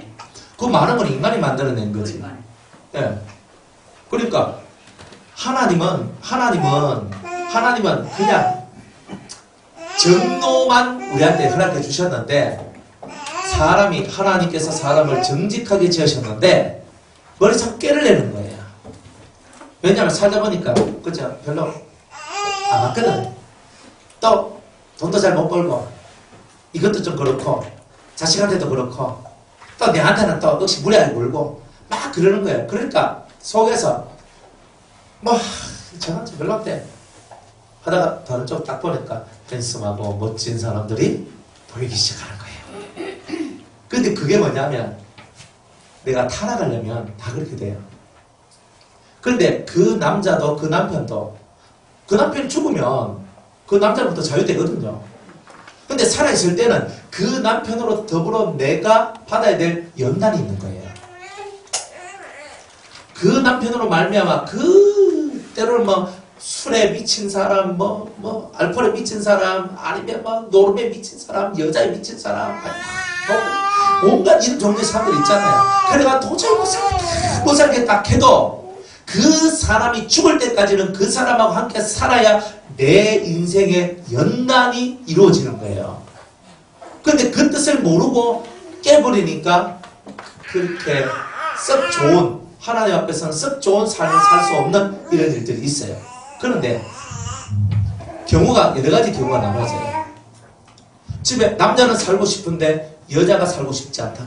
그 많은 건 인간이 만들어낸 거지. 그러니까. 예. 그러니까 하나님은 그냥 정로만 우리한테 허락해 주셨는데 하나님께서 사람을 정직하게 지으셨는데 머리 자꾸 깨를 내는 거예요. 왜냐하면 살다 보니까 그죠? 별로 안 맞거든. 또 돈도 잘 못 벌고 이것도 좀 그렇고 자식한테도 그렇고 또 내한테는 또 역시 무리하게 굴고 막 그러는 거예요. 그러니까 속에서 뭐 저는 별로 없대 하다가 다른 쪽 딱 보니까 핸섬하고 멋진 사람들이 보이기 시작하는 거예요. 근데 그게 뭐냐면 내가 타락하려면 다 그렇게 돼요. 그런데 그 남자도 그 남편도 그 남편이 죽으면 그 남자로부터 자유되거든요. 근데 살아있을 때는 그 남편으로 더불어 내가 받아야 될 연단이 있는 거예요. 그 남편으로 말미암아 그 때로는 뭐 술에 미친 사람, 뭐 알코올에 미친 사람, 아니면 뭐 노름에 미친 사람, 여자에 미친 사람, 온갖 이런 종류의 사람들 있잖아요. 그래가 도저히 못 살겠다 해도 그 사람이 죽을 때까지는 그 사람하고 함께 살아야 내 인생의 연단이 이루어지는 거예요. 그런데 그 뜻을 모르고 깨버리니까 그렇게 썩 좋은, 하나님 앞에서는 썩 좋은 삶을 살 수 없는 이런 일들이 있어요. 그런데 경우가 여러 가지 경우가 나눠져요. 집에 남자는 살고 싶은데 여자가 살고 싶지 않다.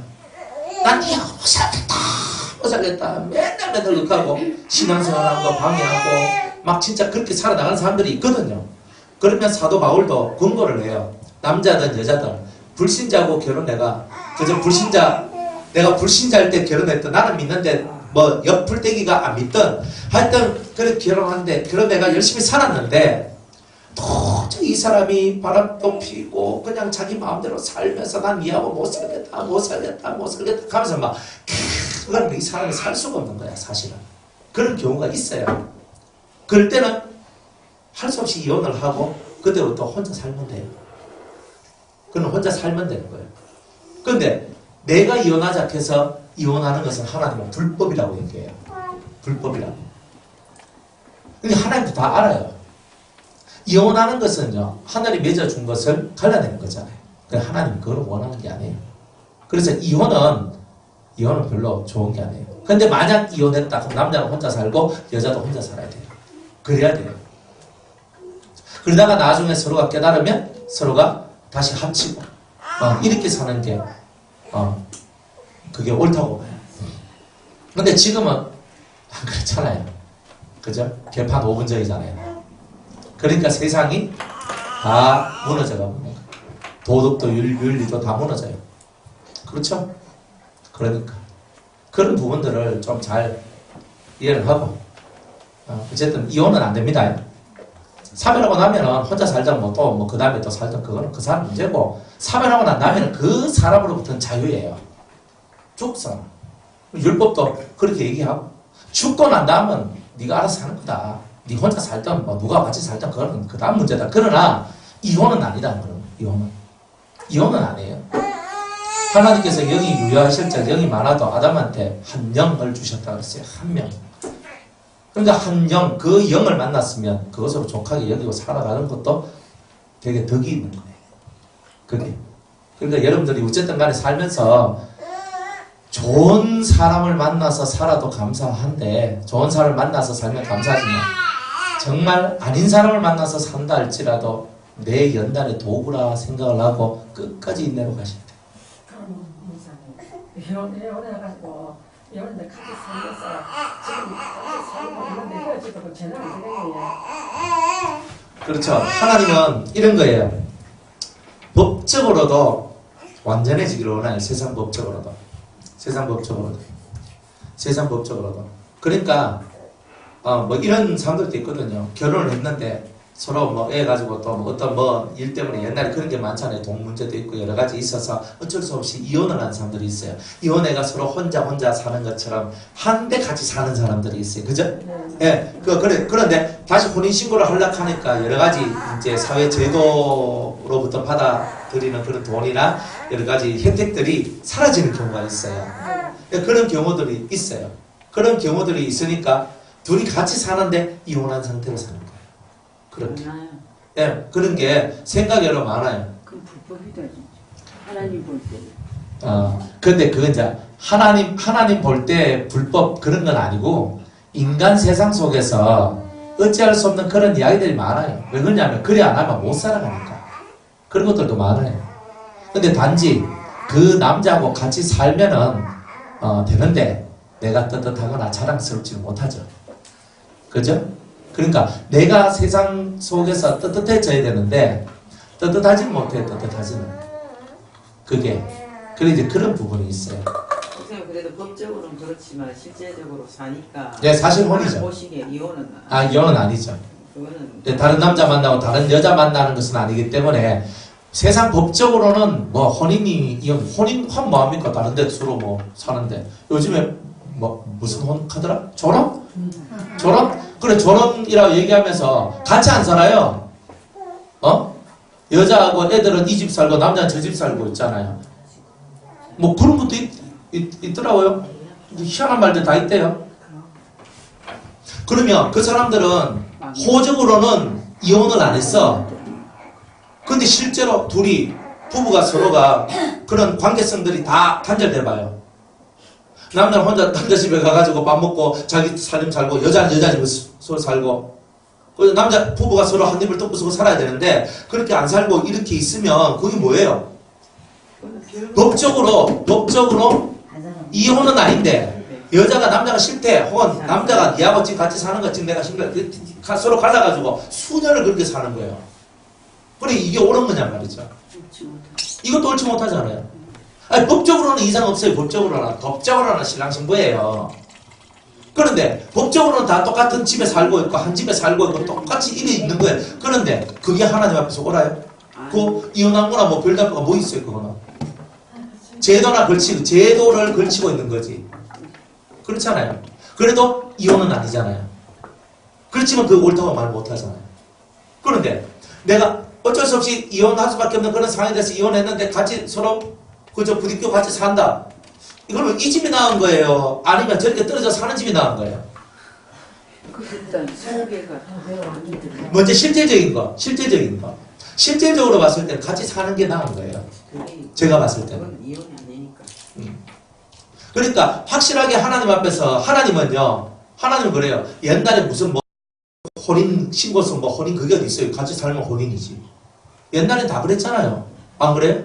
난 니하고 못 살겠다. 맨날 그렇게 신앙생활하는 거 방해하고 막 진짜 그렇게 살아나가는 사람들이 있거든요. 그러면 사도 바울도 권고를 해요. 남자든 여자든 불신자하고 결혼해가 그저 내가 불신자일 때 결혼했던 나는 믿는데 뭐 옆불떼기가 안 믿던 하여튼 그렇게 결혼하는데 그런 내가 열심히 살았는데 도저히 이 사람이 바람도 피고 그냥 자기 마음대로 살면서 난 니하고 못 살겠다 하면서 막 그건 이 사람이 살 수가 없는 거야 사실은. 그런 경우가 있어요. 그럴 때는 할 수 없이 이혼을 하고 그때부터 혼자 살면 돼요. 그는 혼자 살면 되는 거예요. 그런데 내가 이혼하자 해서 이혼하는 것은 하나님은 불법이라고 얘기해요. 불법이라고. 근데 하나님도 다 알아요. 이혼하는 것은요, 하늘이 맺어준 것을 갈라내는 거잖아요. 그래서 하나님이 그걸 원하는 게 아니에요. 그래서 이혼은 별로 좋은 게 아니에요. 근데 만약 이혼했다, 그럼 남자는 혼자 살고 여자도 혼자 살아야 돼요. 그래야 돼요. 그러다가 나중에 서로가 깨달으면 서로가 다시 합치고 이렇게 사는 게 그게 옳다고 봐요. 근데 지금은 안 그렇잖아요. 그죠? 개판 5분 전이잖아요. 그러니까 세상이 다 무너져가고 도덕도 윤리도 다 무너져요. 그렇죠? 그러니까 그런 부분들을 좀 잘 이해를 하고 어쨌든 이혼은 안 됩니다. 사별하고 나면은 혼자 살든 또 그 다음에 또 살든 그거는 그 사람 문제고 사별하고 난 다음에는 그 사람으로부터는 자유예요. 죽사 율법도 그렇게 얘기하고 죽고 난 다음은 네가 알아서 사는 거다. 네 혼자 살든 누가 같이 살든 그거는 그 다음 문제다. 그러나 이혼은 아니다. 그럼 이혼은 아니에요. 하나님께서 영이 유효하실 때 영이 많아도 아담한테 한 영을 주셨다고 했어요. 한 명. 그러니까 한 영, 그 영을 만났으면 그것으로 족하게 여기고 살아가는 것도 되게 덕이 있는 거예요. 그게. 그러니까 여러분들이 어쨌든 간에 살면서 좋은 사람을 만나서 살아도 감사한데 좋은 사람을 만나서 살면 감사하지만 정말 아닌 사람을 만나서 산다 할지라도 내 연단의 도구라 생각을 하고 끝까지 인내로 가셔야 돼요. 이혼해가지고 이혼한테 같이 살면서 지금 같이 살고 있는데 헤어지고 전화를 드려요. 그렇죠. 하나님은 이런 거예요. 법적으로도 완전해지기를 원해요. 세상 법적으로도. 세상 법적으로도. 세상 법적으로도. 그러니까 뭐 이런 사람들도 있거든요. 결혼을 했는데 서로 뭐 애 가지고 또 뭐 어떤 뭐 일 때문에 옛날에 그런 게 많잖아요. 돈 문제도 있고 여러 가지 있어서 어쩔 수 없이 이혼을 하는 사람들이 있어요. 이혼해가 서로 혼자 사는 것처럼 한데 같이 사는 사람들이 있어요. 그죠? 예. 그런데 다시 혼인신고를 하려고 하니까 여러 가지 이제 사회 제도로부터 받아들이는 그런 돈이나 여러 가지 혜택들이 사라지는 경우가 있어요. 예, 그런 경우들이 있어요. 그런 경우들이 있으니까 둘이 같이 사는데 이혼한 상태로 사는 거예요. 그렇게. 많아요. 예, 그런 게 생각이 여러 많아요. 그건 불법이다 진짜. 하나님 볼 때. 근데 그건 이제 하나님 볼 때 불법 그런 건 아니고 인간 세상 속에서 어찌할 수 없는 그런 이야기들이 많아요. 왜 그러냐면 그래 안 하면 못 살아가니까. 그런 것들도 많아요. 근데 단지 그 남자하고 같이 살면은 되는데 내가 떳떳하거나 자랑스럽지는 못하죠. 그죠? 그러니까 내가 세상 속에서 떳떳해져야 되는데 떳떳하지는 못해. 떳떳하지는 그게 그래 이제 그런 부분이 있어요. 선생님 그래도 법적으로는 그렇지만 실제적으로 사니까 네, 사실 혼이죠. 보시기에 이혼은 이혼은 아니죠. 그거는 다른 남자 만나고 다른 여자 만나는 것은 아니기 때문에 세상 법적으로는 뭐 혼인 뭐합니까? 다른 데 서로 뭐 사는데 요즘에 뭐 무슨 혼 하더라? 졸업? 졸업? 그래 졸업이라고 얘기하면서 같이 안 살아요. 여자하고 애들은 이 집 살고 남자는 저 집 살고 있잖아요. 뭐 그런 것도 있더라고요. 희한한 말들 다 있대요. 그러면 그 사람들은 호적으로는 이혼을 안 했어. 근데 실제로 둘이 부부가 서로가 그런 관계성들이 다 단절돼 봐요. 남자는 혼자 남자 집에 가가지고 밥 먹고 자기 삶 살고 여자는 여자 집에 서로 살고 그래서 남자 부부가 서로 한 입을 떡 부수고 살아야 되는데 그렇게 안 살고 이렇게 있으면 그게 뭐예요? 법적으로 이혼은 아닌데 여자가 남자가 싫대 혹은 남자가 니하고 지금 같이 사는 거 지금 내가 힘들어 서로 갈라가지고 수년을 그렇게 사는 거예요. 그래 이게 옳은 거냐 말이죠. 이것도 옳지 못하잖아요. 아니, 법적으로는 이상 없어요. 법적으로는 신랑 신부예요. 그런데 법적으로는 다 똑같은 집에 살고 있고 한 집에 살고 있고 똑같이 일이 있는 거예요. 그런데 그게 하나님 앞에서 옳아요? 그 이혼한 거나 뭐 별다르가 뭐 있어요 그거는. 제도를 걸치고 있는 거지. 그렇잖아요. 그래도 이혼은 아니잖아요. 그렇지만 그 옳다고 말 못하잖아요. 그런데 내가 어쩔 수 없이 이혼할 수밖에 없는 그런 상황이 돼서 이혼했는데 같이 서로 그저 부딪혀 같이 산다. 이거는 이 집이 나은 거예요? 아니면 저렇게 떨어져 사는 집이 나은 거예요? 그 일단 설계가 먼저 실제적인 거. 실제적으로 봤을 때는 같이 사는 게 나은 거예요. 제가 봤을 때는. 그건 이혼이 아니니까. 그러니까 확실하게 하나님 앞에서 하나님은 그래요. 옛날에 무슨 뭐 혼인 신고서 뭐 혼인 그게 어디 있어요? 같이 살면 혼인이지. 옛날엔 다 그랬잖아요. 안 그래요?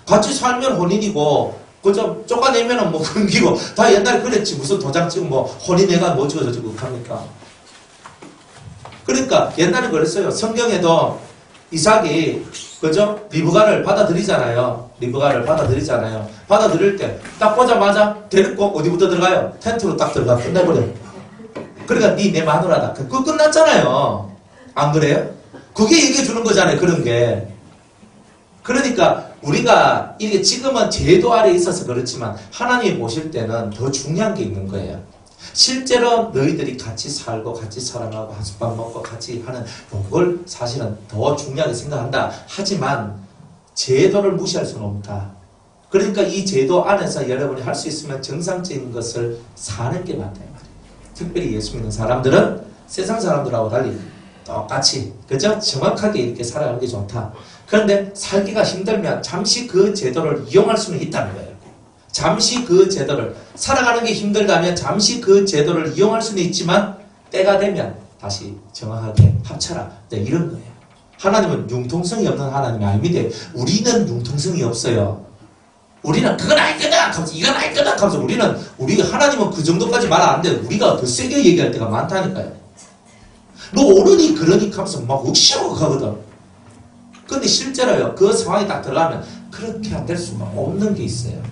같이 살면 혼인이고 그저 쫓아내면은 뭐 금기고 다 옛날에 그랬지. 무슨 도장 찍고 뭐 혼인해가 뭐 저쩌고 합니까? 그러니까 옛날엔 그랬어요. 성경에도 이삭이 그죠? 리브가를 받아들이잖아요. 받아들일 때 딱 보자마자 데리고 어디부터 들어가요? 텐트로 딱 들어가 끝내버려. 그러니까 네 내 마누라다. 그거 끝났잖아요. 안 그래요? 그게 얘기해 주는 거잖아요. 그런 게. 그러니까 우리가 이게 지금은 제도 아래에 있어서 그렇지만 하나님이 보실 때는 더 중요한 게 있는 거예요. 실제로 너희들이 같이 살고 같이 사랑하고 한숟밥 먹고 같이 하는 그걸 사실은 더 중요하게 생각한다. 하지만 제도를 무시할 수는 없다. 그러니까 이 제도 안에서 여러분이 할 수 있으면 정상적인 것을 사는 게 맞다. 특별히 예수 믿는 사람들은 세상 사람들하고 달리 똑같이 그죠? 정확하게 이렇게 살아가는 게 좋다. 그런데 살기가 힘들면 잠시 그 제도를 이용할 수는 있다는 거예요. 잠시 그 제도를 살아가는 게 힘들다면 잠시 그 제도를 이용할 수는 있지만 때가 되면 다시 정확하게 합쳐라. 네, 이런 거예요. 하나님은 융통성이 없는 하나님이 아닙니다. 우리는 융통성이 없어요. 우리는 그건 아니거든 하면서 이건 아니거든 하면서 우리 하나님은 그 정도까지 말 안 돼. 우리가 더 세게 얘기할 때가 많다니까요. 너 오르니 그러니 하면서 막 억시로 가거든. 근데 실제로요, 그 상황이 딱 들어가면 그렇게 안 될 수가 없는 게 있어요.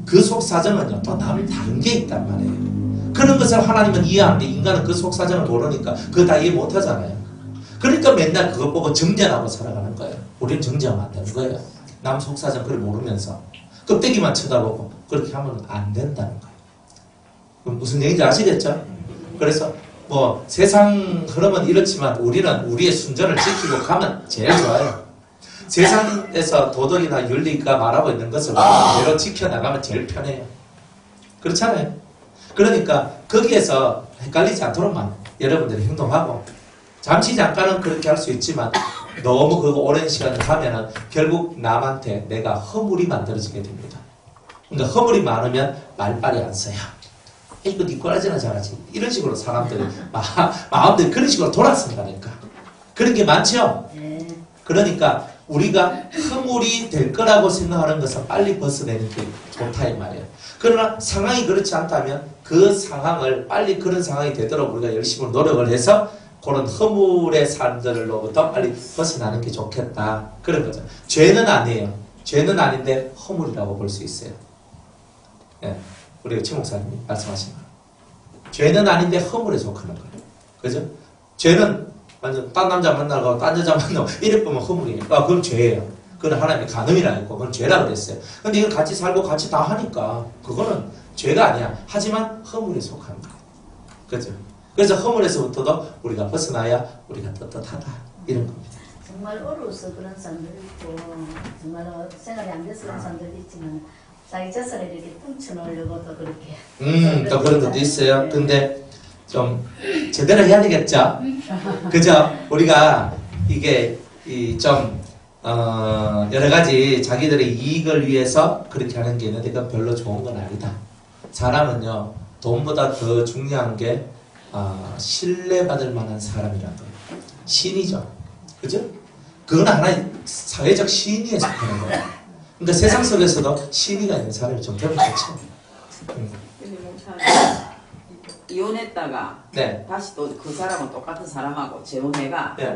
그 속사정은요, 또 다른 게 있단 말이에요. 그런 것을 하나님은 이해 안 돼. 인간은 그 속사정을 모르니까 그거 다 이해 못 하잖아요. 그러니까 맨날 그거 보고 정죄하고 살아가는 거예요. 우리는 정죄하면 안 되는 거예요. 남 속사정 그걸 모르면서 껍데기만 쳐다보고 그렇게 하면 안 된다는 거예요. 그럼 무슨 얘기인지 아시겠죠? 그래서 뭐 세상 흐름은 이렇지만 우리는 우리의 순전을 지키고 가면 제일 좋아요. 세상에서 도덕이나 윤리가 말하고 있는 것을 그대로 지켜나가면 제일 편해요. 그렇잖아요. 그러니까 거기에서 헷갈리지 않도록만 여러분들이 행동하고, 잠깐은 그렇게 할 수 있지만 너무 그거 오랜 시간을 가면은 결국 남한테 내가 허물이 만들어지게 됩니다. 그러니까 허물이 많으면 말빨이 안 써요. 이거 니 꼬라지나 잘하지. 이런 식으로 사람들이 마음들이 그런 식으로 돌아선다니까. 그런 게 많죠? 그러니까 우리가 허물이 될 거라고 생각하는 것은 빨리 벗어내는 게 좋다 이 말이에요. 그러나 상황이 그렇지 않다면 그 상황을 빨리 그런 상황이 되도록 우리가 열심히 노력을 해서 그런 허물의 삶들로부터 빨리 벗어나는 게 좋겠다. 그런 거죠. 죄는 아니에요. 죄는 아닌데 허물이라고 볼 수 있어요. 예, 우리 최 목사님이 말씀하신 거. 죄는 아닌데 허물에 속하는 거예요. 그죠? 죄는 완전 딴 남자 만나고 딴 여자 만나고 이래 보면 허물이에요. 그건 죄예요. 그건 하나님의 간음이라 했고 그건 죄라 그랬어요. 근데 이걸 같이 살고 같이 다 하니까 그거는 죄가 아니야. 하지만 허물에 속하는 거예요. 그죠? 그래서 허물에서부터도 우리가 벗어나야 우리가 떳떳하다. 이런 겁니다. 정말 어려워서 그런 사람들이 있고 정말 생활이 안 돼서 그런 사람들이 있지만 자기 자산을 이렇게 뚱쳐놓으려고도 그렇게 또 그런 것도 있어요. 근데 좀 제대로 해야 되겠죠? 그죠? 우리가 이게 좀 여러 가지 자기들의 이익을 위해서 그렇게 하는 게 있는데 그건 별로 좋은 건 아니다. 사람은요, 돈보다 더 중요한 게 신뢰받을 만한 사람이라는 거예요. 신이죠. 그죠? 그건 하나의 사회적 신의에 속하는 거예요. 그러니까 세상 속에서도 신의가 있는 사람이 좀 되면 좋죠. 근데 목사님 이혼했다가 네. 다시 또 그 사람은 똑같은 사람하고 재혼해가 네.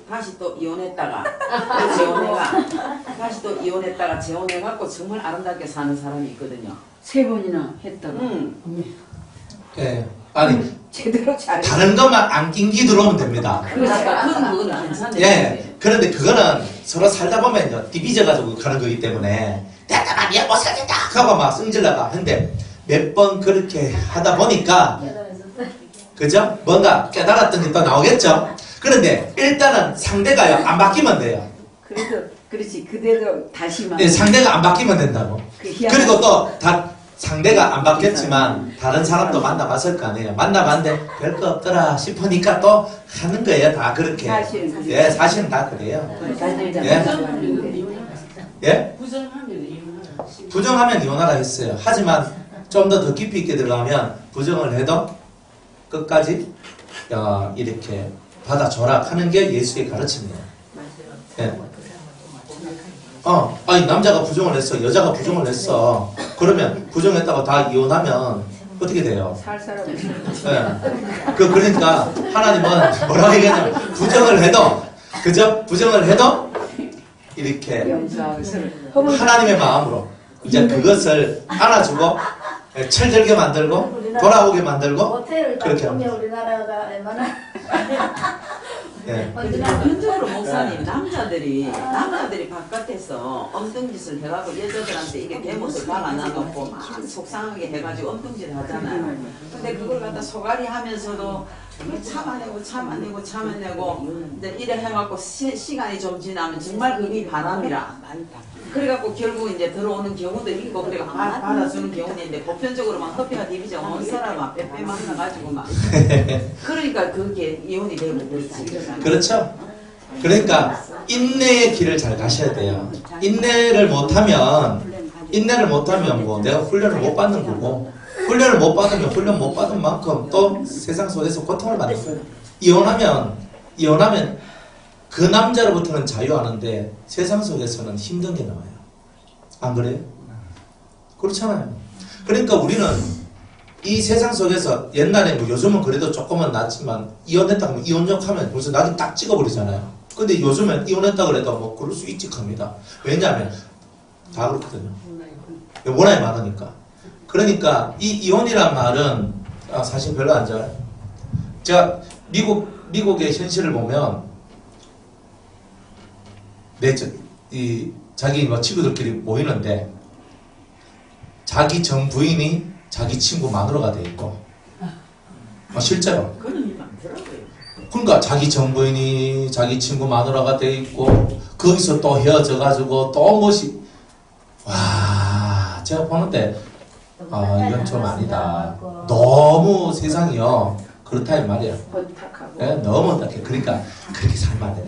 다시 또 이혼했다가 또 재혼해가 다시 또 이혼했다가 재혼해갖고 정말 아름답게 사는 사람이 있거든요. 3번이나 했다가. 네. 아니, 제대로 잘해. 다른 것만 안 낑기 들어오면 됩니다. 그러니까 그건 괜찮네. 예. 그런데 그거는 서로 살다 보면 디비져가지고 가는 거기 때문에 내가 니야 못 살겠다 하고 막 승질나가. 근데 몇 번 그렇게 하다 보니까 그죠? 뭔가 깨달았던 게 또 나오겠죠? 그런데 일단은 상대가요 안 바뀌면 돼요. 그래서 그렇지 그대로 다시 만. 네, 상대가 안 바뀌면 된다고. 그리고 또 상대가 안 바뀌었지만 다른 사람도 만나봤을 거 아니에요. 만나봤는데 별거 없더라 싶으니까 또 하는 거예요. 다 그렇게. 사실은. 예, 사실은 다 그래요. 예? 부정하면 이혼하라 했어요. 하지만 좀 더 깊이 있게 들어가면 부정을 해도 끝까지 이렇게 받아줘라 하는 게 예수의 가르침이에요. 예. 아니 남자가 부정을 했어, 여자가 부정을 했어. 그러면 부정했다고 다 이혼하면 어떻게 돼요? 살 사람이. 예. 그러니까 하나님은 뭐라고 얘기하냐면 부정을 해도 그죠? 부정을 해도 이렇게 하나님의 마음으로 이제 그것을 안아주고 철들게 만들고 돌아오게 만들고 호텔을 딱 그렇게 보면 우리나라가 얼마나 예. 근본적으로 목사님 남자들이 바깥에서 엉뚱짓을 해가지고 여자들한테 이게 대못을 박아놔놓고 막 속상하게 해가지고 엉뚱짓 하잖아요. 근데 그걸 갖다 소갈이 하면서도 참아내고 이제 이래 해갖고 시간이 좀 지나면 정말 그게 바람이라. 그래갖고 결국 이제 들어오는 경우도 있고 그래가 받아주는 경우는 있는데 보편적으로 막 허피가 디비져 온 사람 막 빼빼 만나가지고 막 그러니까 그게 이혼이 되고 그렇지. 그렇죠? 그러니까 인내의 길을 잘 가셔야 돼요. 인내를 못하면 뭐 내가 훈련을 못 받는 거고, 훈련을 못 받으면 훈련 못 받은 만큼 또 세상 속에서 고통을 받는 거예요. 이혼하면 그 남자로부터는 자유하는데 세상 속에서는 힘든 게 나와요. 안 그래요? 그렇잖아요. 그러니까 우리는 이 세상 속에서 옛날에 뭐 요즘은 그래도 조금은 낫지만 이혼했다 하면 이혼역 하면 벌써 나중에 딱 찍어버리잖아요. 근데 요즘엔 이혼했다 그래도 뭐 그럴 수 있지 합니다. 왜냐하면 다 그렇거든요. 워낙에 많으니까. 그러니까 이 이혼이란 말은 사실 별로 안 좋아요. 제가 미국의 현실을 보면 자기 뭐 친구들끼리 모이는데 자기 전 부인이 자기 친구 마누라가 돼 있고 실제로 그런 일 많더라고요. 그러니까 자기 전 부인이 자기 친구 마누라가 돼 있고 거기서 또 헤어져 가지고 또 뭐시 와 제가 보는데 이건 좀 아니다. 너무 세상이요 그렇다 이 말이에요. 번탁하고. 예, 너무 어떡해. 그러니까 그렇게 살면 안 돼.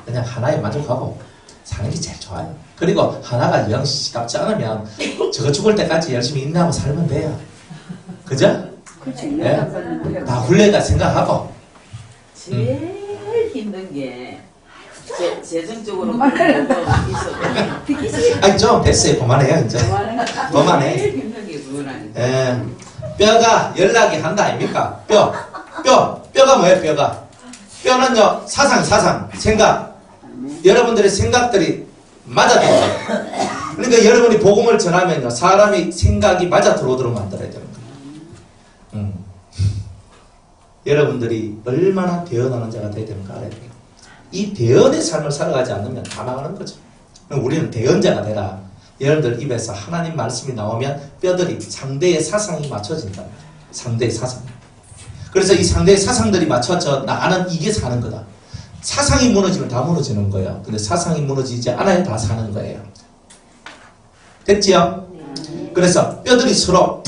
그냥 하나에 만족하고 사는 게 제일 좋아요. 그리고 하나가 영 시답지 않으면 저거 죽을 때까지 열심히 인내하고 살면 돼요. 그죠? 그렇지. 예? 다 훌레다 생각하고. 제일 힘든 게 재정적으로 있어도 아니 좀 됐어요. 그만해요 이제. 그만해. 제일 힘든 게 그거라니까. 예. 뼈가 연락이 한다 아닙니까? 뼈가 뭐예요? 뼈는요 사상 생각. 여러분들의 생각들이 맞아 들어요. 그러니까 여러분이 복음을 전하면요 사람이 생각이 맞아 들어오도록 만들어야 되는 거예요. 여러분들이 얼마나 대언하는 자가 돼야 되는가 알아야 돼요. 이 대언의 삶을 살아가지 않으면 다 망하는 거죠. 우리는 대언자가 되라. 여러분들 입에서 하나님 말씀이 나오면 뼈들이 상대의 사상이 맞춰진다. 상대의 사상. 그래서 이 상대의 사상들이 맞춰져 나는 이게 사는 거다. 사상이 무너지면 다 무너지는 거예요. 근데 사상이 무너지지 않아야 다 사는 거예요. 됐지요? 그래서 뼈들이 서로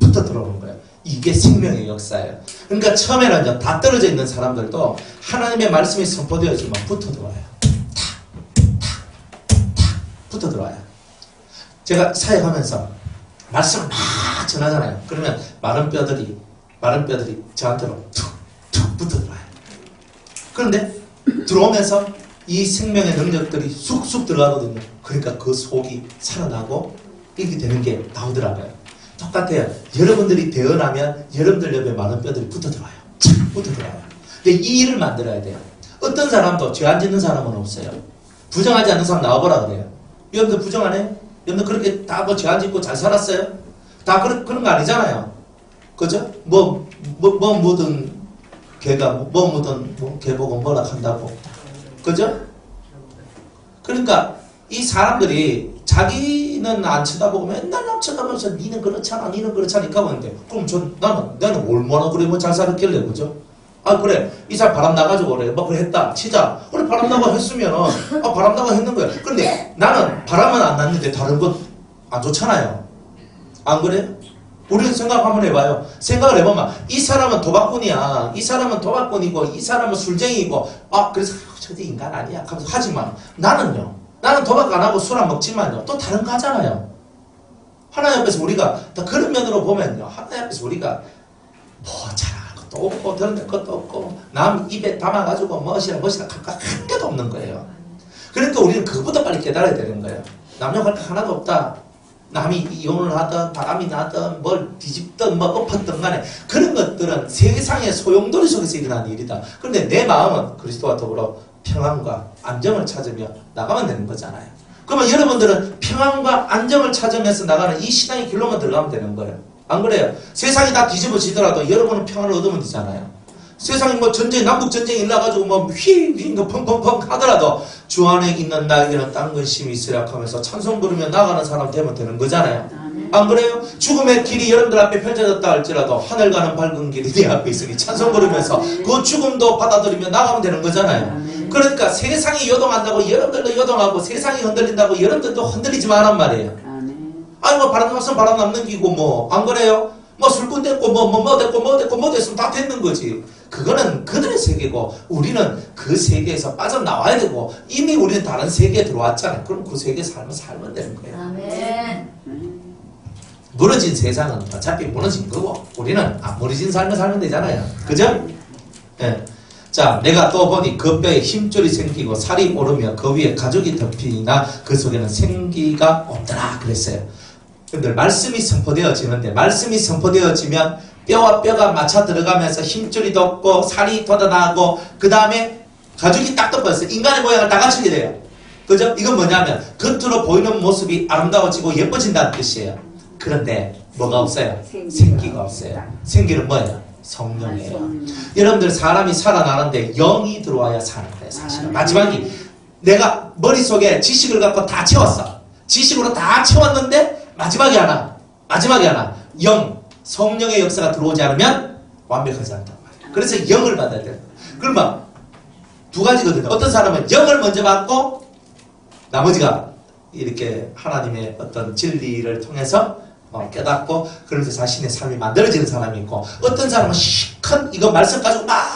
붙어 들어오는 거예요. 이게 생명의 역사예요. 그러니까 처음에는 다 떨어져 있는 사람들도 하나님의 말씀이 선포되어지면 붙어 들어와요. 붙어 들어와요. 제가 사역하면서 말씀을 막 전하잖아요. 그러면 마른 뼈들이 저한테로 툭 붙어 들어와요. 그런데 들어오면서 이 생명의 능력들이 쑥쑥 들어가거든요. 그러니까 그 속이 살아나고 이렇게 되는 게 나오더라고요. 똑같아요. 여러분들이 대언하면 여러분들 옆에 많은 뼈들이 붙어 들어와요. 착 붙어 들어와요. 근데 이 일을 만들어야 돼요. 어떤 사람도 죄 안 짓는 사람은 없어요. 부정하지 않는 사람 나와보라 그래요. 여러분들 부정 안 해요? 여러분들 그렇게 다 뭐 죄 안 짓고 잘 살았어요? 다 그런 거 아니잖아요. 그죠? 뭐든 개가 뭐든 개보고 뭐라 한다고. 그죠? 그러니까 이 사람들이 자기는 안 쳐다보고 맨날 남 쳐다보면서 니는 그렇잖아 이렇게 하는데 그럼 나는 얼마나 그래 뭐 잘 살았길래 그죠? 아 그래 이 사람 바람 나가지고 그래 뭐 그래 했다 치자 그래 바람 나가 했으면은 바람 나가 했는 거야. 근데 나는 바람은 안 났는데 다른 건 안 좋잖아요. 안 그래? 우리는 생각 한번 해봐요. 생각을 해보면 이 사람은 도박꾼이야. 이 사람은 도박꾼이고 이 사람은 술쟁이고 그래서 저도 인간 아니야 하면서 하지만 나는 도박 안 하고 술 안 먹지만요 또 다른 거 하잖아요. 하나님 앞에서 우리가 다 그런 면으로 보면요 하나님 앞에서 우리가 뭐 자랑할 것도 없고 드러낼 것도 없고 남 입에 담아가지고 멋이라 한 개도 없는 거예요. 그러니까 우리는 그것보다 빨리 깨달아야 되는 거예요. 남녀할 거 하나도 없다. 남이 이혼을 하든 바람이 나든 뭘 뒤집든 뭐 엎었든 간에 그런 것들은 세상의 소용돌이 속에서 일어나는 일이다. 그런데 내 마음은 그리스도와 더불어 평안과 안정을 찾으며 나가면 되는 거잖아요. 그러면 여러분들은 평안과 안정을 찾으면서 나가는 이 신앙의 길로만 들어가면 되는 거예요. 안 그래요? 세상이 다 뒤집어지더라도 여러분은 평안을 얻으면 되잖아요. 세상이 뭐 전쟁, 남북 전쟁이 일어나가지고 뭐 펑펑펑 하더라도 주 안에 있는 나에게는 딴 근심이 있으랴 하면서 찬송 부르며 나가는 사람 되면 되는 거잖아요. 안 그래요? 죽음의 길이 여러분들 앞에 펼쳐졌다 할지라도 하늘 가는 밝은 길이 내 앞에 있으니 찬송 부르면서 그 죽음도 받아들이며 나가면 되는 거잖아요. 그러니까 세상이 요동한다고 여러분들도 요동하고 세상이 흔들린다고 여러분들도 흔들리지 마란 말이에요. 아니 뭐 바람 났으면 바람 남는기고 뭐 안 그래요? 뭐 술꾼 됐고 뭐 됐으면 다 됐는 거지. 그거는 그들의 세계고 우리는 그 세계에서 빠져나와야 되고 이미 우리는 다른 세계에 들어왔잖아요. 그럼 그 세계에 살면 되는 거예요. 아멘. 무너진 세상은 어차피 무너진 거고 우리는 안 무너진 삶을 살면 되잖아요. 그죠? 예. 자, 내가 또 보니 그 뼈에 힘줄이 생기고 살이 오르며 그 위에 가죽이 덮이나 그 속에는 생기가 없더라 그랬어요. 근데 말씀이 선포되어지는데 말씀이 선포되어지면 뼈와 뼈가 맞춰 들어가면서 힘줄이 돋고 살이 돋아나고 그 다음에 가죽이 딱 덮어서 인간의 모양을 다 갖추게 돼요. 그죠? 이건 뭐냐면 겉으로 보이는 모습이 아름다워지고 예뻐진다는 뜻이에요. 그런데 뭐가 없어요? 생기가 없어요. 생기는 뭐예요? 성령이에요. 여러분들 사람이 살아나는데 영이 들어와야 사는 거예요. 사실은 마지막이 내가 머릿속에 지식을 갖고 다 채웠어. 지식으로 다 채웠는데 마지막에 하나 영, 성령의 역사가 들어오지 않으면 완벽하지 않단 말이에요. 그래서 영을 받아야 돼요. 그러면 두 가지거든요. 어떤 사람은 영을 먼저 받고 나머지가 이렇게 하나님의 어떤 진리를 통해서 깨닫고 그러면서 자신의 삶이 만들어지는 사람이 있고, 어떤 사람은 시큰 이거 말씀 가지고 막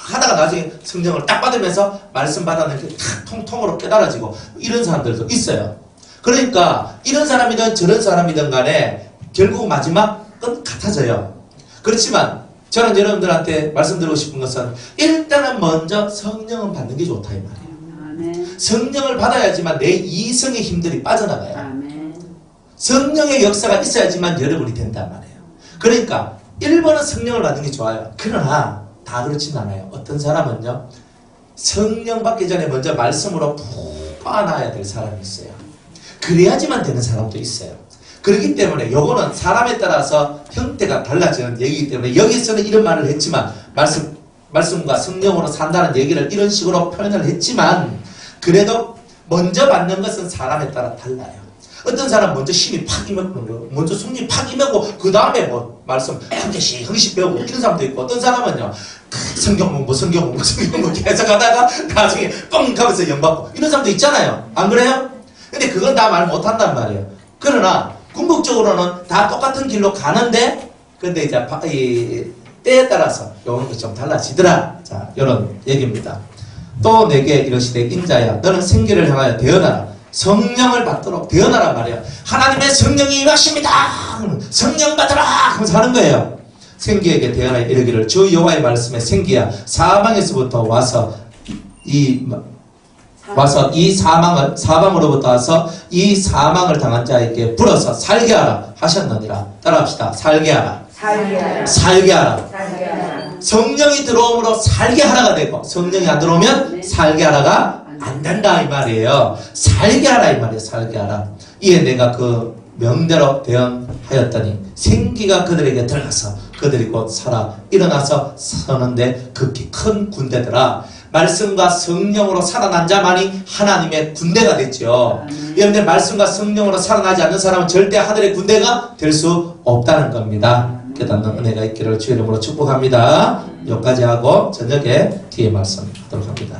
하다가 나중에 성령을 딱 받으면서 말씀 받았는데 탁 통통으로 깨달아지고 이런 사람들도 있어요. 그러니까 이런 사람이든 저런 사람이든 간에 결국 마지막은 같아져요. 그렇지만 저는 여러분들한테 말씀드리고 싶은 것은 일단은 먼저 성령을 받는 게 좋다 이 말이에요. 아멘. 성령을 받아야지만 내 이성의 힘들이 빠져나가요. 아멘. 성령의 역사가 있어야지만 여러분이 된단 말이에요. 그러니까 1번은 성령을 받는 게 좋아요. 그러나 다 그렇진 않아요. 어떤 사람은요, 성령 받기 전에 먼저 말씀으로 푹 빠놔야 될 사람이 있어요. 그래야지만 되는 사람도 있어요. 그렇기 때문에 요거는 사람에 따라서 형태가 달라지는 얘기이기 때문에 여기서는 이런 말을 했지만 말씀과 성령으로 산다는 얘기를 이런 식으로 표현을 했지만 그래도 먼저 받는 것은 사람에 따라 달라요. 어떤 사람 먼저 힘이 팍 임하고 먼저 손이 팍 임하고 그 다음에 뭐 말씀 한 개씩 배우고 이런 사람도 있고, 어떤 사람은요 성경 공부 계속 하다가 나중에 뻥 하면서 연받고 이런 사람도 있잖아요. 안 그래요? 근데 그건 다 말 못한단 말이에요. 그러나 궁극적으로는 다 똑같은 길로 가는데 근데 이제 이 때에 따라서 요런 게 좀 달라지더라. 자, 요런 얘기입니다. 또 내게 이르시되 인자야 너는 생기를 향하여 되어나라. 성령을 받도록 되어나란 말이에요. 하나님의 성령이 임하십니다. 성령 받으라 하면서 하는 거예요. 생기에게 되어나 이르기를 주 여호와의 말씀에 생기야 사방에서부터 와서 이 사방으로부터 와서 이 사망을 당한 자에게 불어서 살게 하라 하셨느니라. 따라합시다. 살게 하라. 살게 하라. 성령이 들어옴으로 살게 하라가 되고, 성령이 안 들어오면 살게 하라가 안 된다 이 말이에요. 살게 하라 이 말이에요. 살게 하라. 이에 내가 그 명대로 대언하였더니 생기가 그들에게 들어가서 그들이 곧 살아 일어나서 서는데 극히 큰 군대더라. 말씀과 성령으로 살아난 자만이 하나님의 군대가 됐죠. 여러분들 말씀과 성령으로 살아나지 않는 사람은 절대 하늘의 군대가 될 수 없다는 겁니다. 깨닫는 은혜가 있기를 주의 이름으로 축복합니다. 여기까지 하고 저녁에 뒤에 말씀 하도록 합니다.